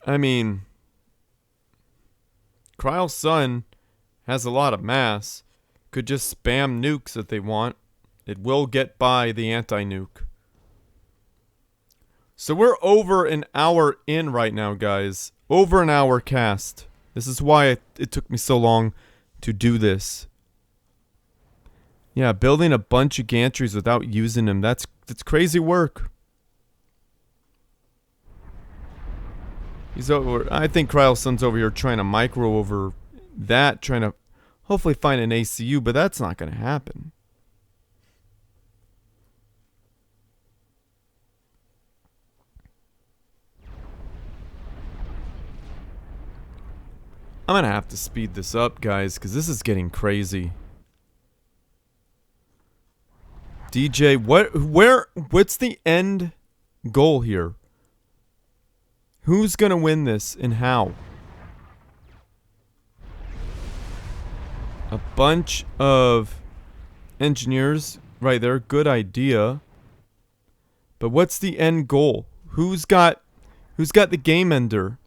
I mean, Cryal's sun has a lot of mass. Could just spam nukes if they want. It will get by the anti-nuke. So we're over an hour in right now, guys. Over an hour cast. This is why it took me so long to do this. Yeah, building a bunch of gantries without using them, that's crazy work. He's over. I think Cryal Sun's over here trying to micro over that, trying to hopefully find an ACU, but that's not going to happen. I'm going to have to speed this up, guys, because this is getting crazy. DJ, what's the end goal here? Who's going to win this and how? A bunch of engineers right there, good idea. But what's the end goal? Who's got the game ender?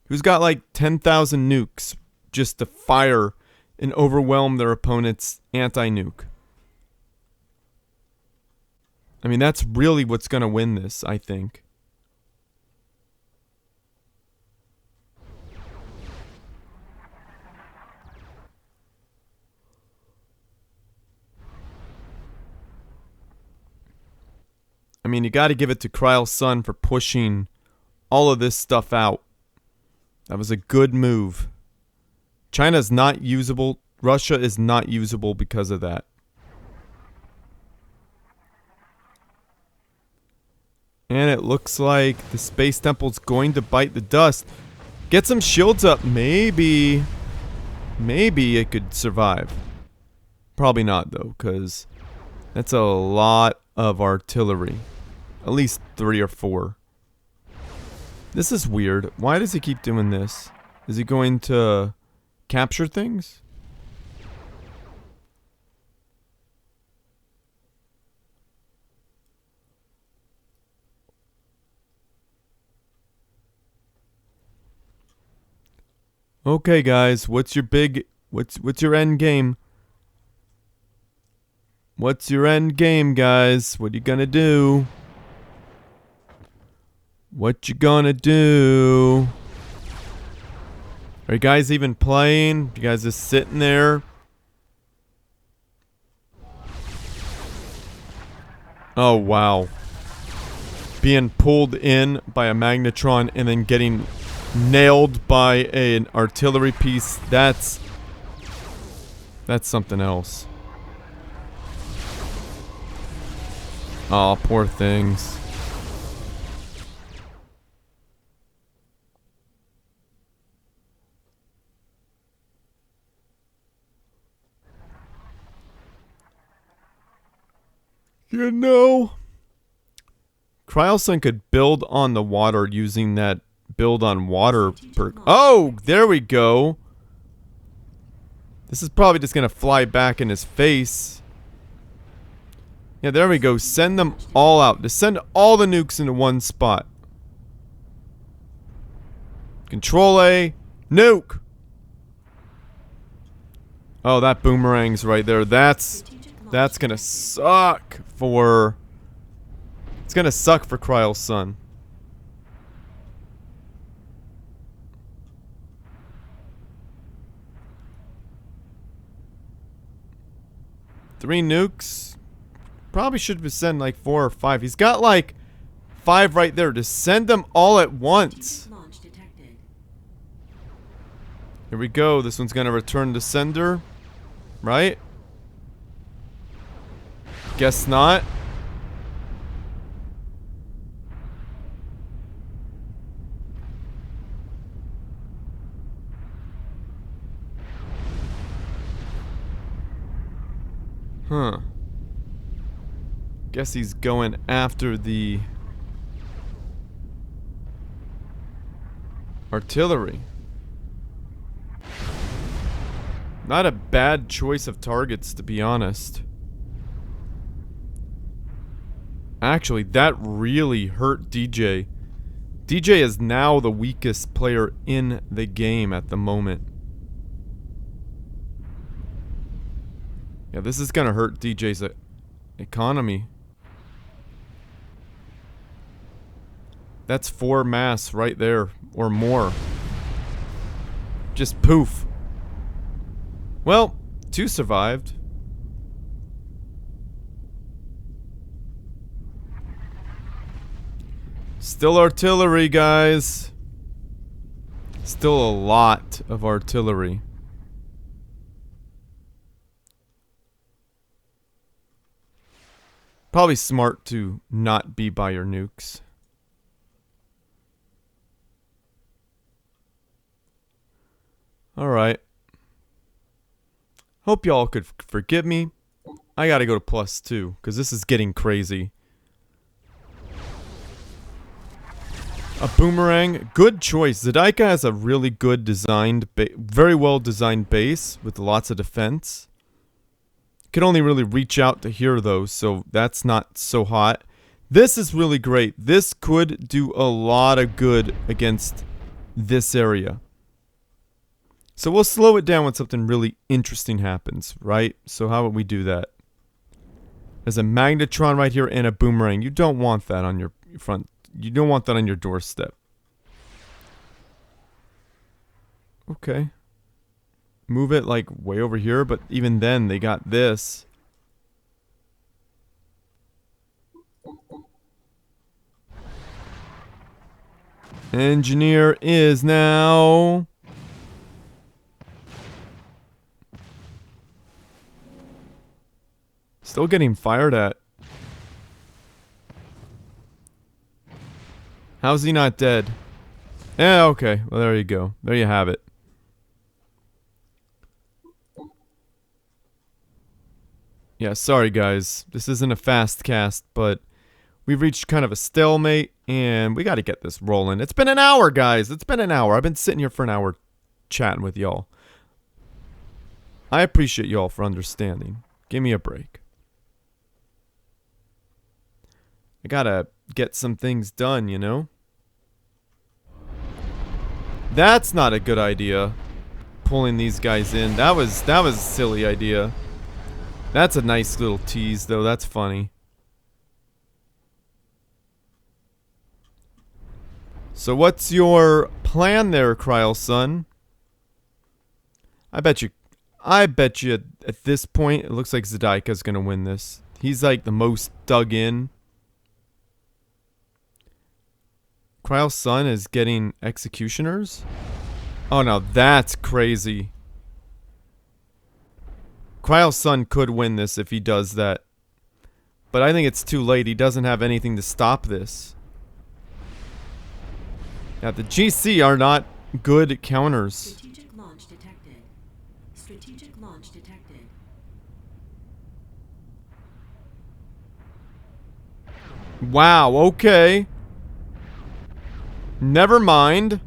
Who's got like 10,000 nukes just to fire and overwhelm their opponent's anti-nuke? I mean, that's really what's gonna win this, I think. I mean, you gotta give it to Cryal Sun for pushing all of this stuff out. That was a good move. China's not usable. Russia is not usable because of that. And it looks like the Space Temple's going to bite the dust. Get some shields up. Maybe it could survive. Probably not, though, because that's a lot of artillery. At least 3 or 4. This is weird. Why does he keep doing this? Is he going to capture things? Okay, guys, what's your end game? What's your end game, guys? What are you gonna do? What you gonna do? Are you guys even playing? You guys just sitting there? Oh, wow. Being pulled in by a magnetron and then getting nailed by an artillery piece. That's something else. Aw, poor things. You know, Cryal could build on the water using that build on water perk. Oh, there we go. This is probably just gonna fly back in his face. Yeah, there we go. Send them all out. Just send all the nukes into one spot. Control A. Nuke! Oh, that boomerang's right there. That's gonna suck for... It's gonna suck for Cryal's son. Three nukes. Probably should have sent like 4 or 5. He's got like 5 right there. Just send them all at once. Here we go. This one's gonna return to sender. Right? Guess not. Huh. Guess he's going after the artillery. Not a bad choice of targets, to be honest. Actually, that really hurt DJ. DJ is now the weakest player in the game at the moment. Yeah, this is gonna hurt DJ's economy. That's 4 mass right there, or more. Just poof. Well, 2 survived. Still artillery, guys. Still a lot of artillery. Probably smart to not be by your nukes. Alright. Hope y'all could forgive me. I gotta go to +2, because this is getting crazy. A boomerang. Good choice. Zadyaka has a really good designed, very well designed base with lots of defense. Can only really reach out to here though, so that's not so hot. This is really great. This could do a lot of good against this area. So we'll slow it down when something really interesting happens, right? So how would we do that? There's a magnetron right here and a boomerang. You don't want that on your front. You don't want that on your doorstep. Okay. Move it like way over here, but even then they got this. Engineer is now still getting fired at. How's he not dead? Yeah, okay. Well, there you go. There you have it. Yeah, sorry guys. This isn't a fast cast, but we've reached kind of a stalemate, and we gotta get this rolling. It's been an hour, guys. It's been an hour. I've been sitting here for an hour chatting with y'all. I appreciate y'all for understanding. Give me a break. I gotta get some things done, you know? That's not a good idea. Pulling these guys in. That was a silly idea. That's a nice little tease, though. That's funny. So what's your plan there, Cryal son? I bet you at this point, it looks like Zadyaka's gonna win this. He's like the most dug in. Cryal's son is getting executioners? Oh no, that's crazy. Cryal's son could win this if he does that. But I think it's too late. He doesn't have anything to stop this. Yeah, the GC are not good counters. Strategic launch detected. Strategic launch detected. Wow, okay. Never mind.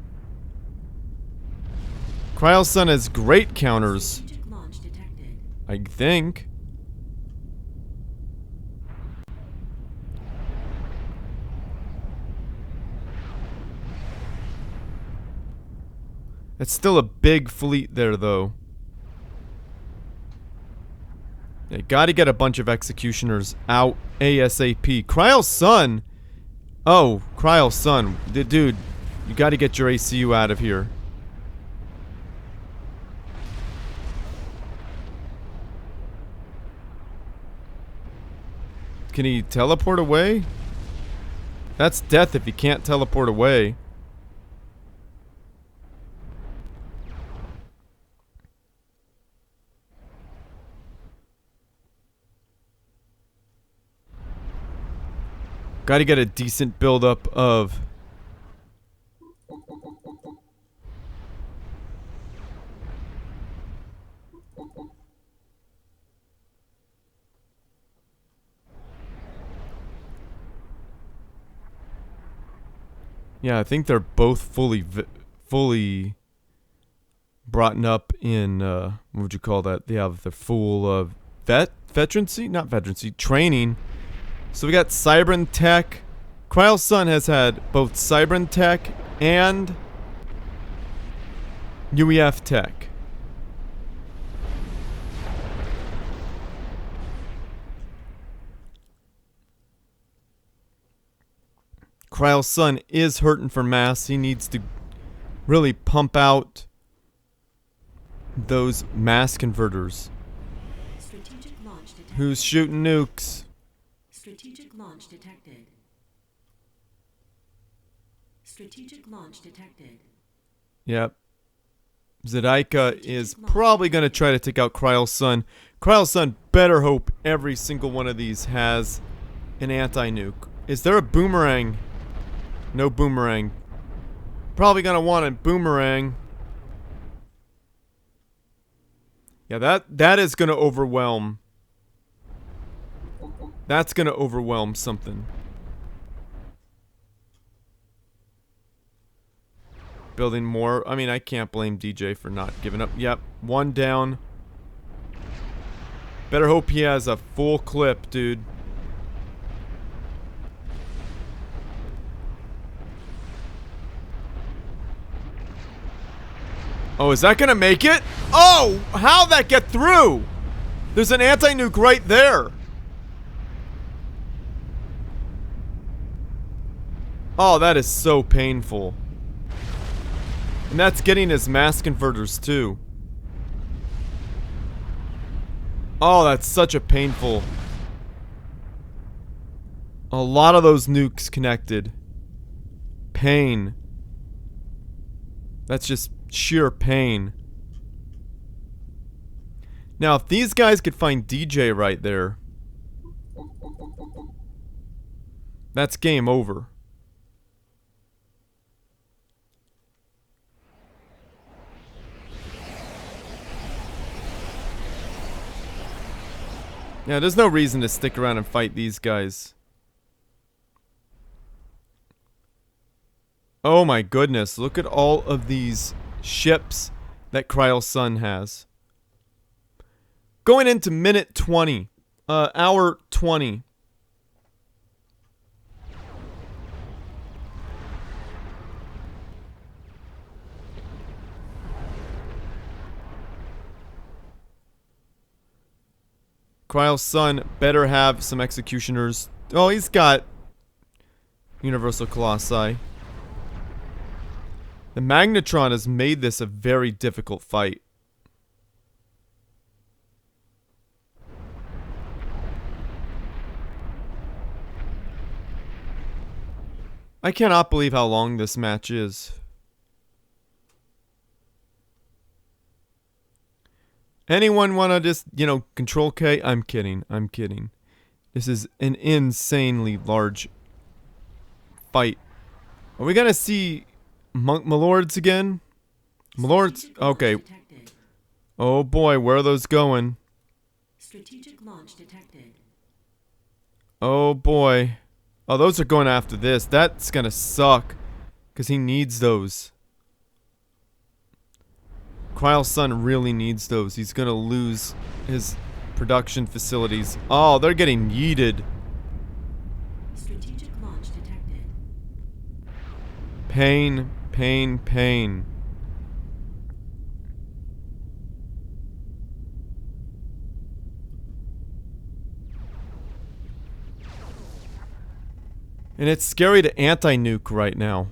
Cryal's son has great counters. Strategic launch detected. I think. It's still a big fleet there, though. They gotta get a bunch of executioners out ASAP. Cryal's son! Oh, Cryal's son. Dude, you gotta get your ACU out of here. Can he teleport away? That's death if he can't teleport away. Gotta get a decent buildup of... Yeah, I think they're both fully brought up in, what would you call that? They're full of veterancy? Not veterancy, training. So we got Cybran Tech. Cryal's son has had both Cybran Tech and UEF Tech. Cryal's son is hurting for mass. He needs to really pump out those mass converters. Strategic launch detected. Who's shooting nukes? Strategic launch detected. Strategic launch detected. Yep. Zadyaka is probably going to try to take out Cryal's son. Cryal's son better hope every single one of these has an anti-nuke. Is there a boomerang? No boomerang. Probably going to want a boomerang. Yeah, that is going to overwhelm. That's going to overwhelm something. Building more. I mean, I can't blame DJ for not giving up. Yep, one down. Better hope he has a full clip, dude. Oh, is that gonna make it? Oh, how'd that get through? There's an anti-nuke right there. Oh, that is so painful. And that's getting his mass converters too. Oh, that's such a painful. A lot of those nukes connected. Pain. That's just sheer pain. Now, if these guys could find DJ right there, that's game over. Yeah, there's no reason to stick around and fight these guys. Oh my goodness, look at all of these ships that Cryal's son has. Going into minute 20. Hour 20. Cryal's son better have some executioners. Oh, he's got Universal Colossi. The Magnetron has made this a very difficult fight. I cannot believe how long this match is. Anyone want to just, control K? I'm kidding. I'm kidding. This is an insanely large fight. Are we gonna see Malords again? Malords? Okay. Detected. Oh boy, where are those going? Strategic launch detected. Oh boy. Oh, those are going after this. That's gonna suck. Because he needs those. Cryal's son really needs those. He's gonna lose his production facilities. Oh, they're getting yeeted. Strategic launch detected. Pain, pain, pain. And it's scary to anti-nuke right now.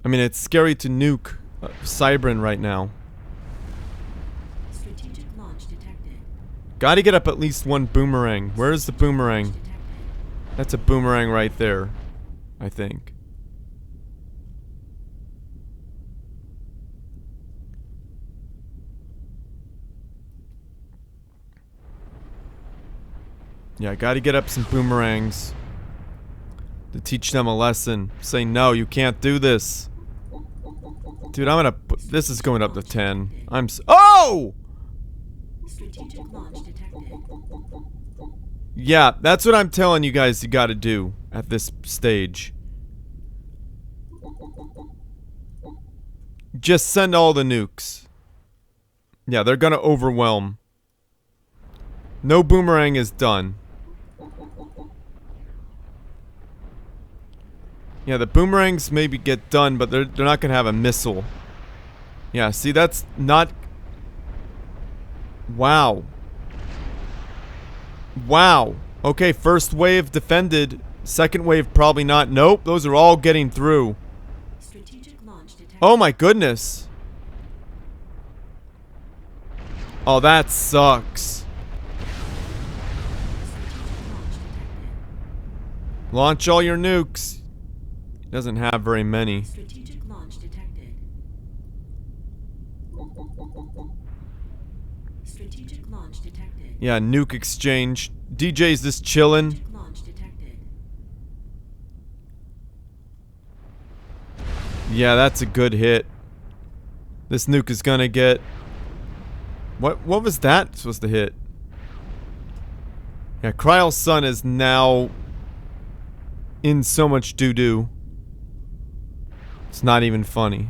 I mean, it's scary to nuke Cybran right now. Strategic launch detected. Gotta get up at least one boomerang. Where's the boomerang? Detected. That's a boomerang right there, I think. Yeah, I gotta get up some boomerangs to teach them a lesson. Say, no, you can't do this. Dude, I'm gonna put, this is going up to 10. Oh! Strategic launch detected. Yeah, that's what I'm telling you guys you gotta do at this stage. Just send all the nukes. Yeah, they're gonna overwhelm. No boomerang is done. Yeah, the boomerangs maybe get done, but they're not gonna have a missile. Yeah, see, that's not... Wow. Wow. Okay, first wave defended. Second wave probably not. Nope, those are all getting through. Strategic launch detected. Oh my goodness. Oh, that sucks. Strategic launch detected. Launch all your nukes. Doesn't have very many. Strategic launch detected. Strategic launch detected. Yeah, nuke exchange. DJ's just chillin'. Strategic launch detected. Yeah, that's a good hit. This nuke is gonna get... What was that supposed to hit? Yeah, Cryal's son is now in so much doo-doo. It's not even funny.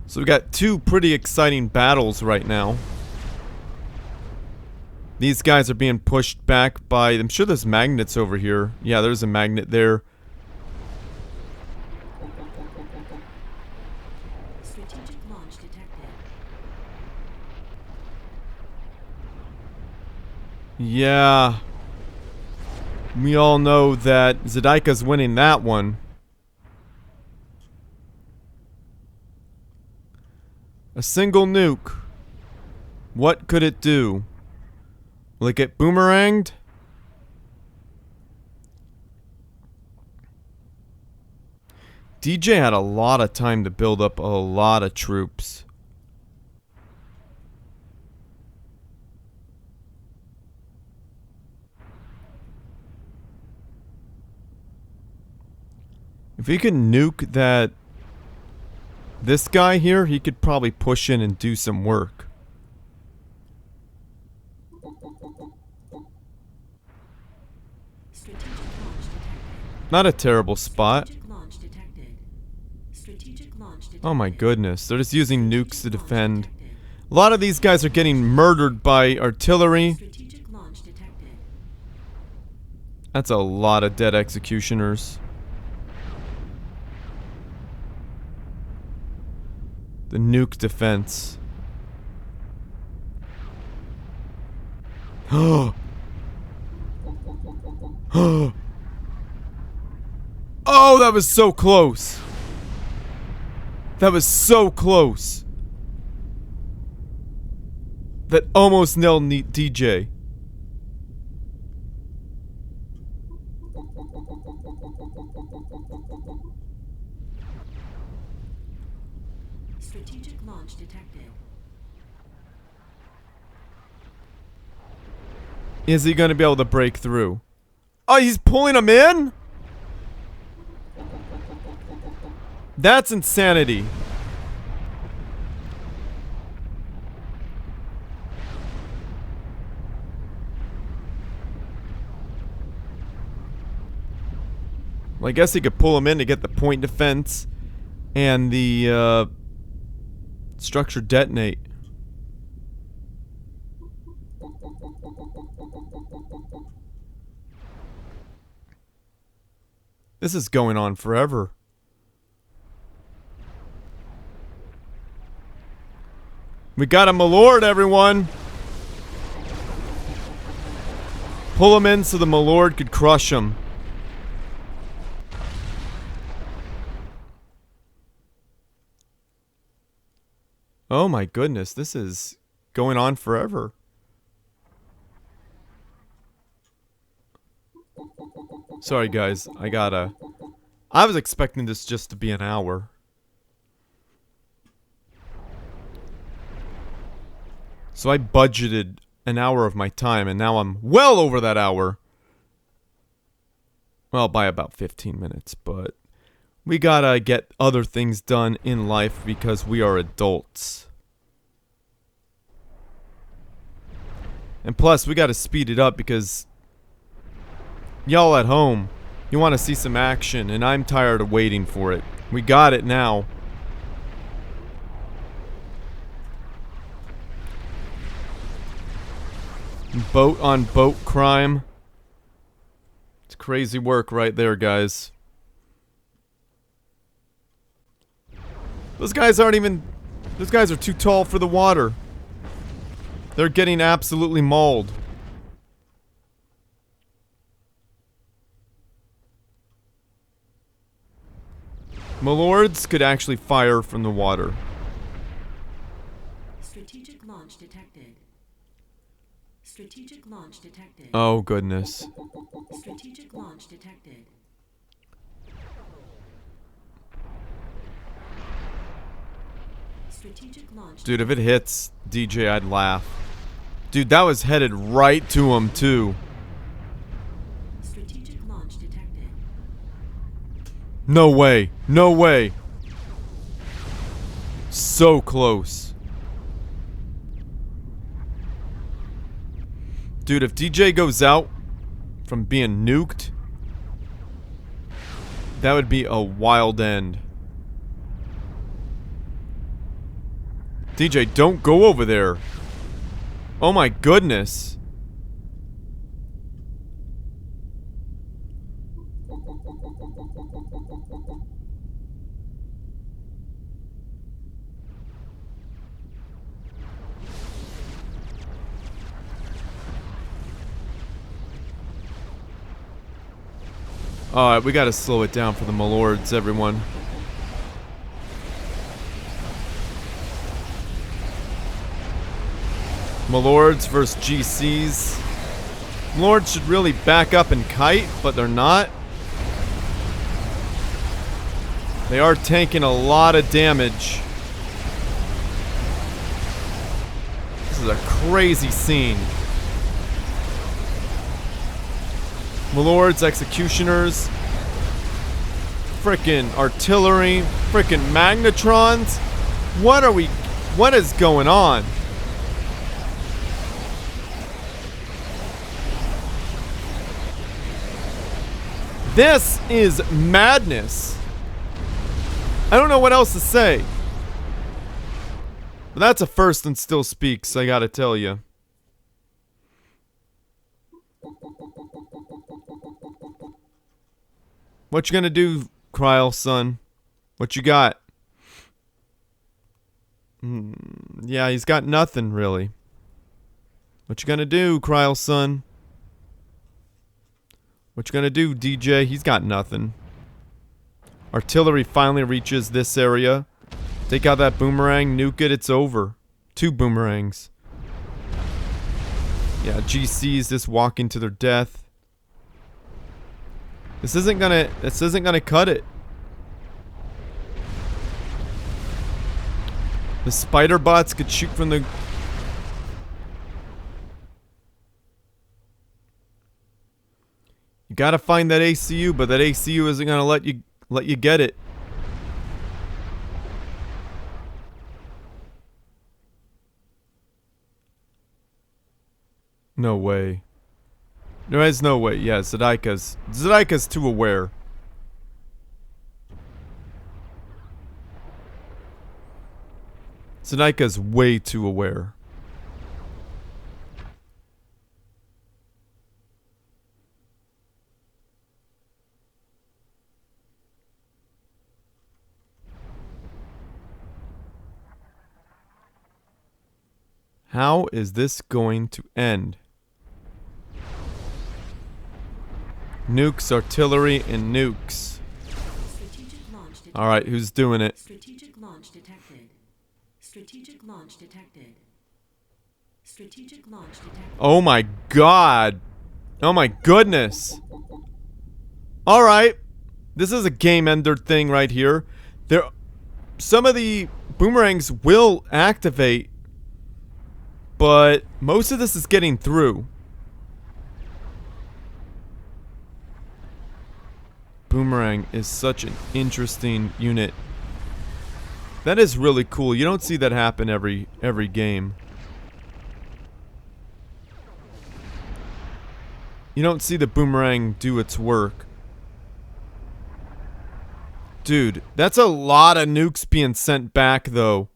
So we got two pretty exciting battles right now. These guys are being pushed back by... I'm sure there's magnets over here. Yeah, there's a magnet there. Strategic launch detected. Yeah. We all know that Zadyaka's winning that one. A single nuke. What could it do? Will it get boomeranged? DJ had a lot of time to build up a lot of troops. If he could nuke this guy here, he could probably push in and do some work. Strategic launch detected. Not a terrible spot. Strategic launch detected. Strategic launch detected. Oh my goodness, they're just using nukes to defend. A lot of these guys are getting murdered by artillery. Strategic launch detected. That's a lot of dead executioners. The nuke defense. Oh, that was so close. That was so close. that almost nailed DJ. Strategic launch detected. Is he gonna be able to break through? Oh, he's pulling him in? That's insanity. Well, I guess he could pull him in to get the point defense and the structure detonate. This is going on forever. We got a Malord, everyone. Pull him in so the Malord could crush him. Oh my goodness, this is going on forever. Sorry guys, I was expecting this just to be an hour. So I budgeted an hour of my time and now I'm well over that hour. Well, by about 15 minutes, but we gotta get other things done in life because we are adults. And plus, we gotta speed it up because y'all at home, you want to see some action, and I'm tired of waiting for it. We got it now. Boat on boat crime. It's crazy work right there, guys. Those guys aren't even... Those guys are too tall for the water. They're getting absolutely mauled. Malords could actually fire from the water. Strategic launch detected. Strategic launch detected. Oh, goodness. Strategic launch detected. Strategic launch. Dude, if it hits DJ, I'd laugh. Dude, that was headed right to him, too. Strategic launch detected. No way. No way. So close. Dude, if DJ goes out from being nuked, that would be a wild end. DJ, don't go over there. Oh my goodness. Alright, we gotta slow it down for the Malords, everyone. Malords versus GCs. Malords should really back up and kite, but they're not. They are tanking a lot of damage. This is a crazy scene. Malords, executioners, frickin' artillery, frickin' magnetrons. What is going on? This is madness. I don't know what else to say. But that's a first and still speaks, I gotta tell you. What you gonna do, Cryal, son? What you got? Yeah, he's got nothing, really. What you gonna do, Cryal, son? What you gonna do, DJ? He's got nothing. Artillery finally reaches this area. Take out that boomerang, nuke it, it's over. 2 boomerangs. Yeah, GC's just walking to their death. This isn't gonna cut it. The spider bots could shoot from the... You gotta find that ACU, but that ACU isn't gonna let you get it. No way. There is no way. Yeah, Zadyaka's too aware. Zadyaka's way too aware. How is this going to end? Nukes, artillery, and nukes. Alright, who's doing it? Strategic launch detected. Strategic launch detected. Strategic launch detected. Oh my god. Oh my goodness. Alright. This is a game ender thing right here. Some of the boomerangs will activate, but most of this is getting through. Boomerang is such an interesting unit. That is really cool. You don't see that happen every game. You don't see the boomerang do its work. Dude, that's a lot of nukes being sent back, though.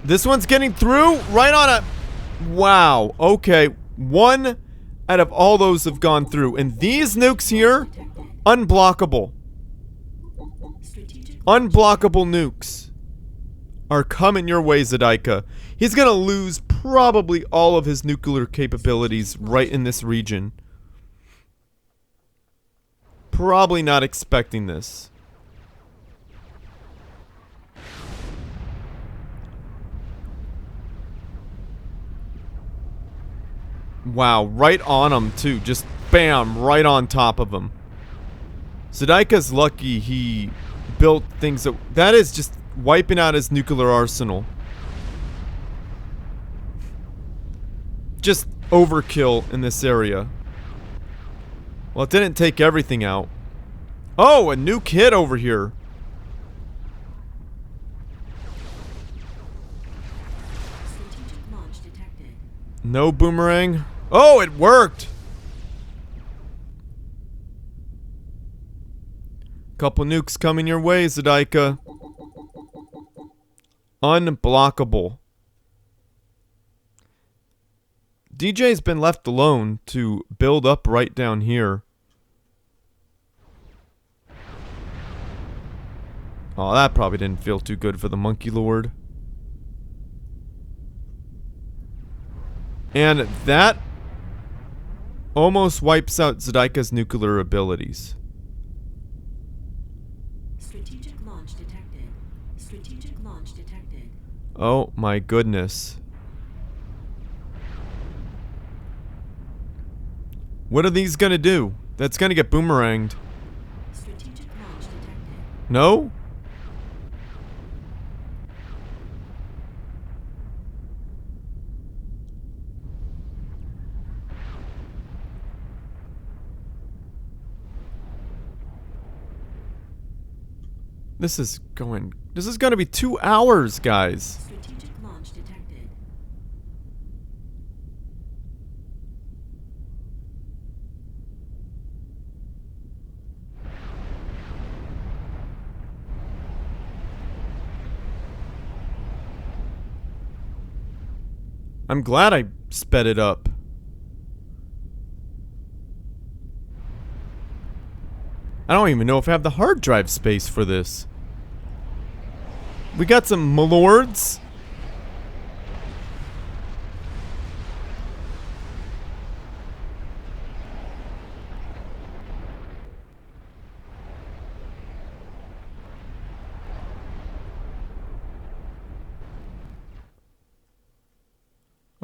This one's getting through right on a... Wow. Okay. One out of all those have gone through. And these nukes here, unblockable. Unblockable nukes are coming your way, Zadyaka. He's gonna lose probably all of his nuclear capabilities right in this region. Probably not expecting this. Wow, right on him too. Just bam, right on top of him. Zadyaka's lucky he built things that is just wiping out his nuclear arsenal. Just overkill in this area. Well, it didn't take everything out. Oh, a nuke hit over here. Strategic launch detected. No boomerang. Oh, it worked. Couple nukes coming your way, Zadyaka. Unblockable. DJ's been left alone to build up right down here. Oh, that probably didn't feel too good for the Monkey Lord. And that almost wipes out Zadyaka's nuclear abilities. Strategic launch detected. Strategic launch detected. Oh my goodness. What are these gonna do? That's gonna get boomeranged. Strategic launch detected. No? This is gonna be 2 hours, guys. Strategic launch detected. I'm glad I sped it up. I don't even know if I have the hard drive space for this. We got some Malords.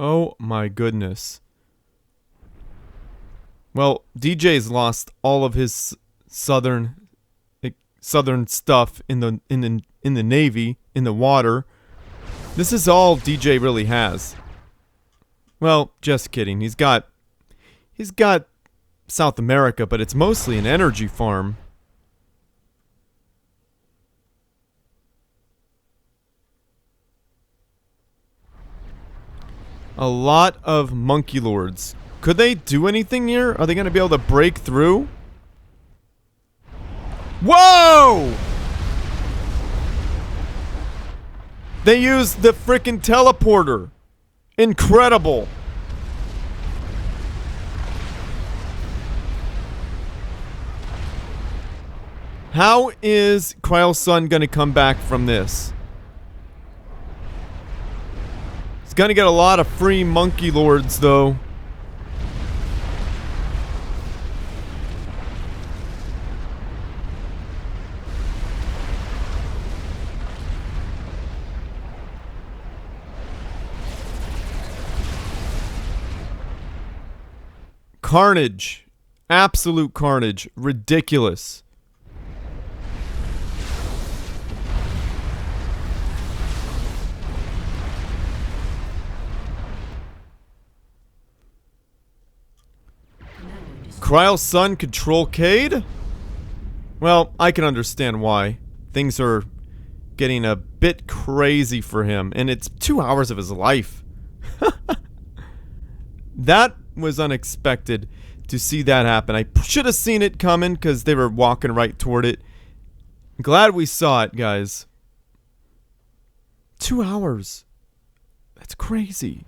Oh my goodness. Well, DJ's lost all of his southern stuff in the Navy, in the water. This is all DJ really has. Well, just kidding. He's got South America, but it's mostly an energy farm. A lot of monkey lords. Could they do anything here? Are they going to be able to break through? Whoa! They used the frickin' teleporter. Incredible. How is Cryal's son gonna come back from this? He's gonna get a lot of free monkey lords, though. Carnage. Absolute carnage. Ridiculous. Cryal's son control Cade? Well, I can understand why. Things are getting a bit crazy for him, and it's 2 hours of his life. That was unexpected to see that happen. I should have seen it coming because they were walking right toward it. Glad we saw it, guys. 2 hours. That's crazy.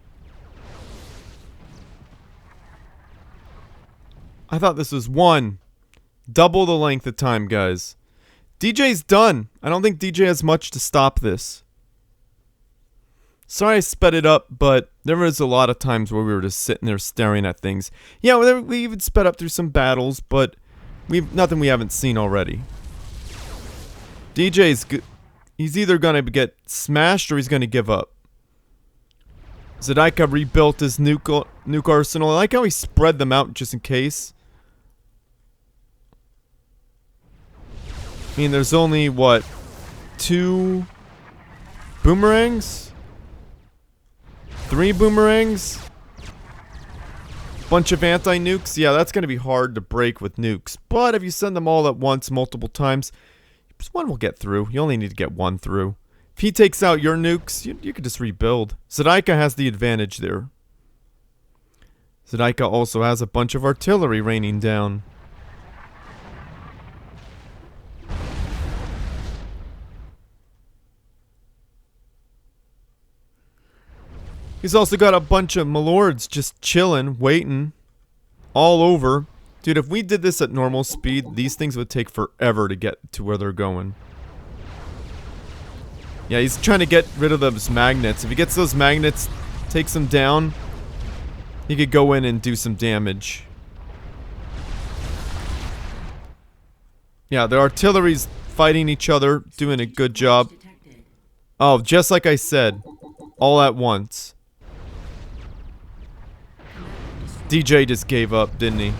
I thought this was double the length of time, guys. DJ's done. I don't think DJ has much to stop this. Sorry I sped it up, but there was a lot of times where we were just sitting there staring at things. Yeah, we even sped up through some battles, but nothing we haven't seen already. He's either gonna get smashed or he's gonna give up. Zadyaka rebuilt his nuke arsenal. I like how he spread them out just in case. I mean, there's only, what, 2 boomerangs? 3 boomerangs? Bunch of anti-nukes? Yeah, that's gonna be hard to break with nukes. But if you send them all at once multiple times, one will get through. You only need to get one through. If he takes out your nukes, you could just rebuild. Zadyaka has the advantage there. Zadyaka also has a bunch of artillery raining down. He's also got a bunch of malords just chilling, waiting, all over. Dude, if we did this at normal speed, these things would take forever to get to where they're going. Yeah, he's trying to get rid of those magnets. If he gets those magnets, takes them down, he could go in and do some damage. Yeah, the artillery's fighting each other, doing a good job. Oh, just like I said, all at once. DJ just gave up, didn't he?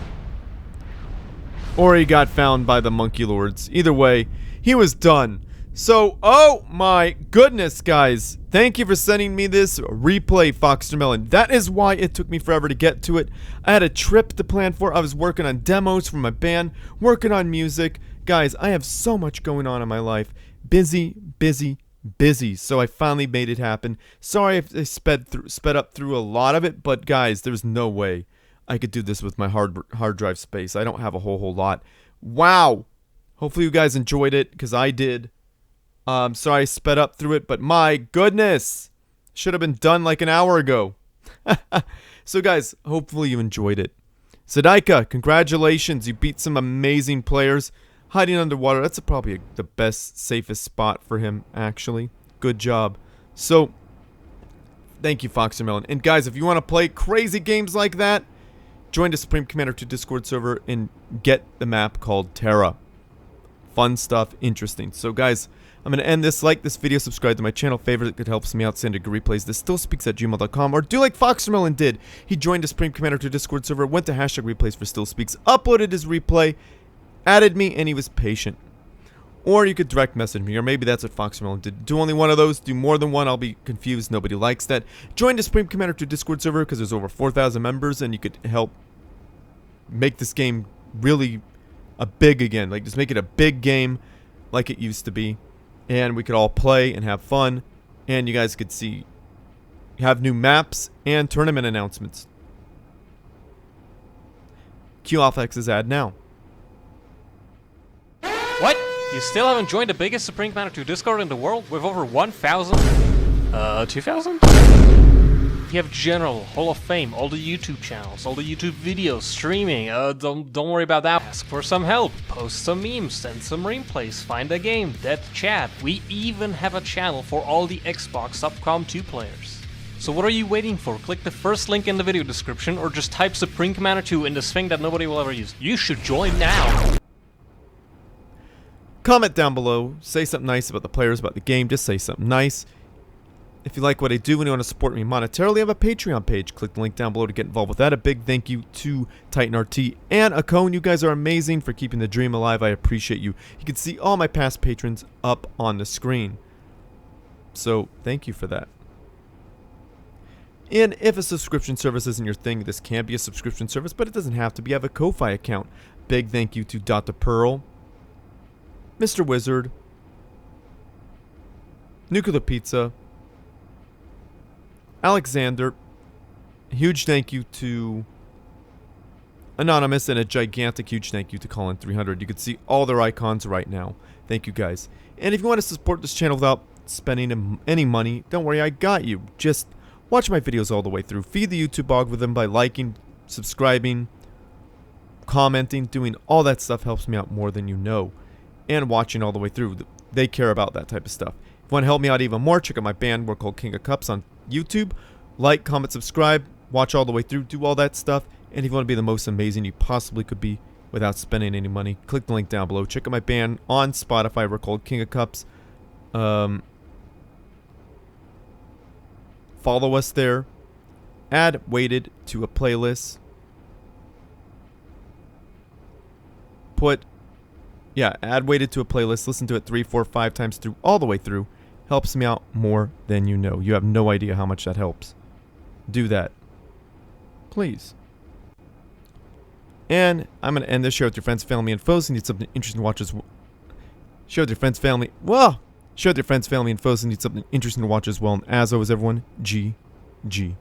Or he got found by the monkey lords. Either way, he was done. So, oh my goodness, guys. Thank you for sending me this replay, FoxTermelon. That is why it took me forever to get to it. I had a trip to plan for. I was working on demos for my band, working on music. Guys, I have so much going on in my life. Busy, busy, busy. So I finally made it happen. Sorry if I sped up through a lot of it, but guys, there's no way I could do this with my hard drive space. I don't have a whole lot. Wow. Hopefully you guys enjoyed it, because I did. Sorry I sped up through it, but my goodness. Should have been done like an hour ago. So guys, hopefully you enjoyed it. Zadyaka, congratulations. You beat some amazing players. Hiding underwater, that's probably the best, safest spot for him, actually. Good job. So, thank you, FoxTermelon. And guys, if you want to play crazy games like that, join the Supreme Commander 2 Discord server and get the map called TERRA. fun stuff, interesting. So guys, I'm going to end this. Like this video, subscribe to my channel, favorite, it helps me out, send a replays. This still speaks at gmail.com, or do like FoxTermelon did. He joined a Supreme Commander to Discord server, went to hashtag replays for still speaks, uploaded his replay, added me, and he was patient. Or you could direct message me, or maybe that's what FoxTermelon did. Do only one of those, do more than one, I'll be confused, nobody likes that. Join the Supreme Commander to Discord server because there's over 4,000 members, and you could help make this game really a big again. Like, just make it a big game like it used to be. And we could all play and have fun, and you guys could have new maps and tournament announcements. Cue AlphaX's ad now. What? You still haven't joined the biggest Supreme Commander 2 Discord in the world with over 1,000? 2,000? You have General, Hall of Fame, all the YouTube channels, all the YouTube videos, streaming. Don't worry about that. Ask for some help, post some memes, send some replays, find a game, dead chat. We even have a channel for all the Xbox Subcom 2 players. So what are you waiting for? Click the first link in the video description, or just type Supreme Commander 2 in this thing that nobody will ever use. You should join now! Comment down below, say something nice about the players, about the game, just say something nice. If you like what I do and you want to support me monetarily, I have a Patreon page. Click the link down below to get involved with that. A big thank you to TitanRT and Akone. You guys are amazing for keeping the dream alive. I appreciate you. You can see all my past patrons up on the screen. So, thank you for that. And if a subscription service isn't your thing, this can be a subscription service, but it doesn't have to be. I have a Ko-Fi account. Big thank you to Dr. Pearl, Mr. Wizard, Nuclear Pizza, Alexander. Huge thank you to Anonymous, and a gigantic huge thank you to Colin300. You can see all their icons right now. Thank you guys. And if you want to support this channel without spending any money, don't worry, I got you. Just watch my videos all the way through. Feed the YouTube algorithm by liking, subscribing, commenting, doing all that stuff helps me out more than you know. And watching all the way through. They care about that type of stuff. If you want to help me out even more, check out my band. We're called King of Cups on YouTube. Like, comment, subscribe, watch all the way through, do all that stuff. And if you want to be the most amazing you possibly could be without spending any money, click the link down below. Check out my band on Spotify. We're called King of Cups. Follow us there. Add Weighted to a playlist. Add Weighted to a playlist. Listen to it 3, 4, 5 times through, all the way through. Helps me out more than you know. You have no idea how much that helps. Do that. Please. And I'm going to end this. Share with your friends, family, and foes. Need something interesting to watch as well. Share with your friends, family. Share with your friends, family, and foes. Need something interesting to watch as well. And as always, everyone, GG.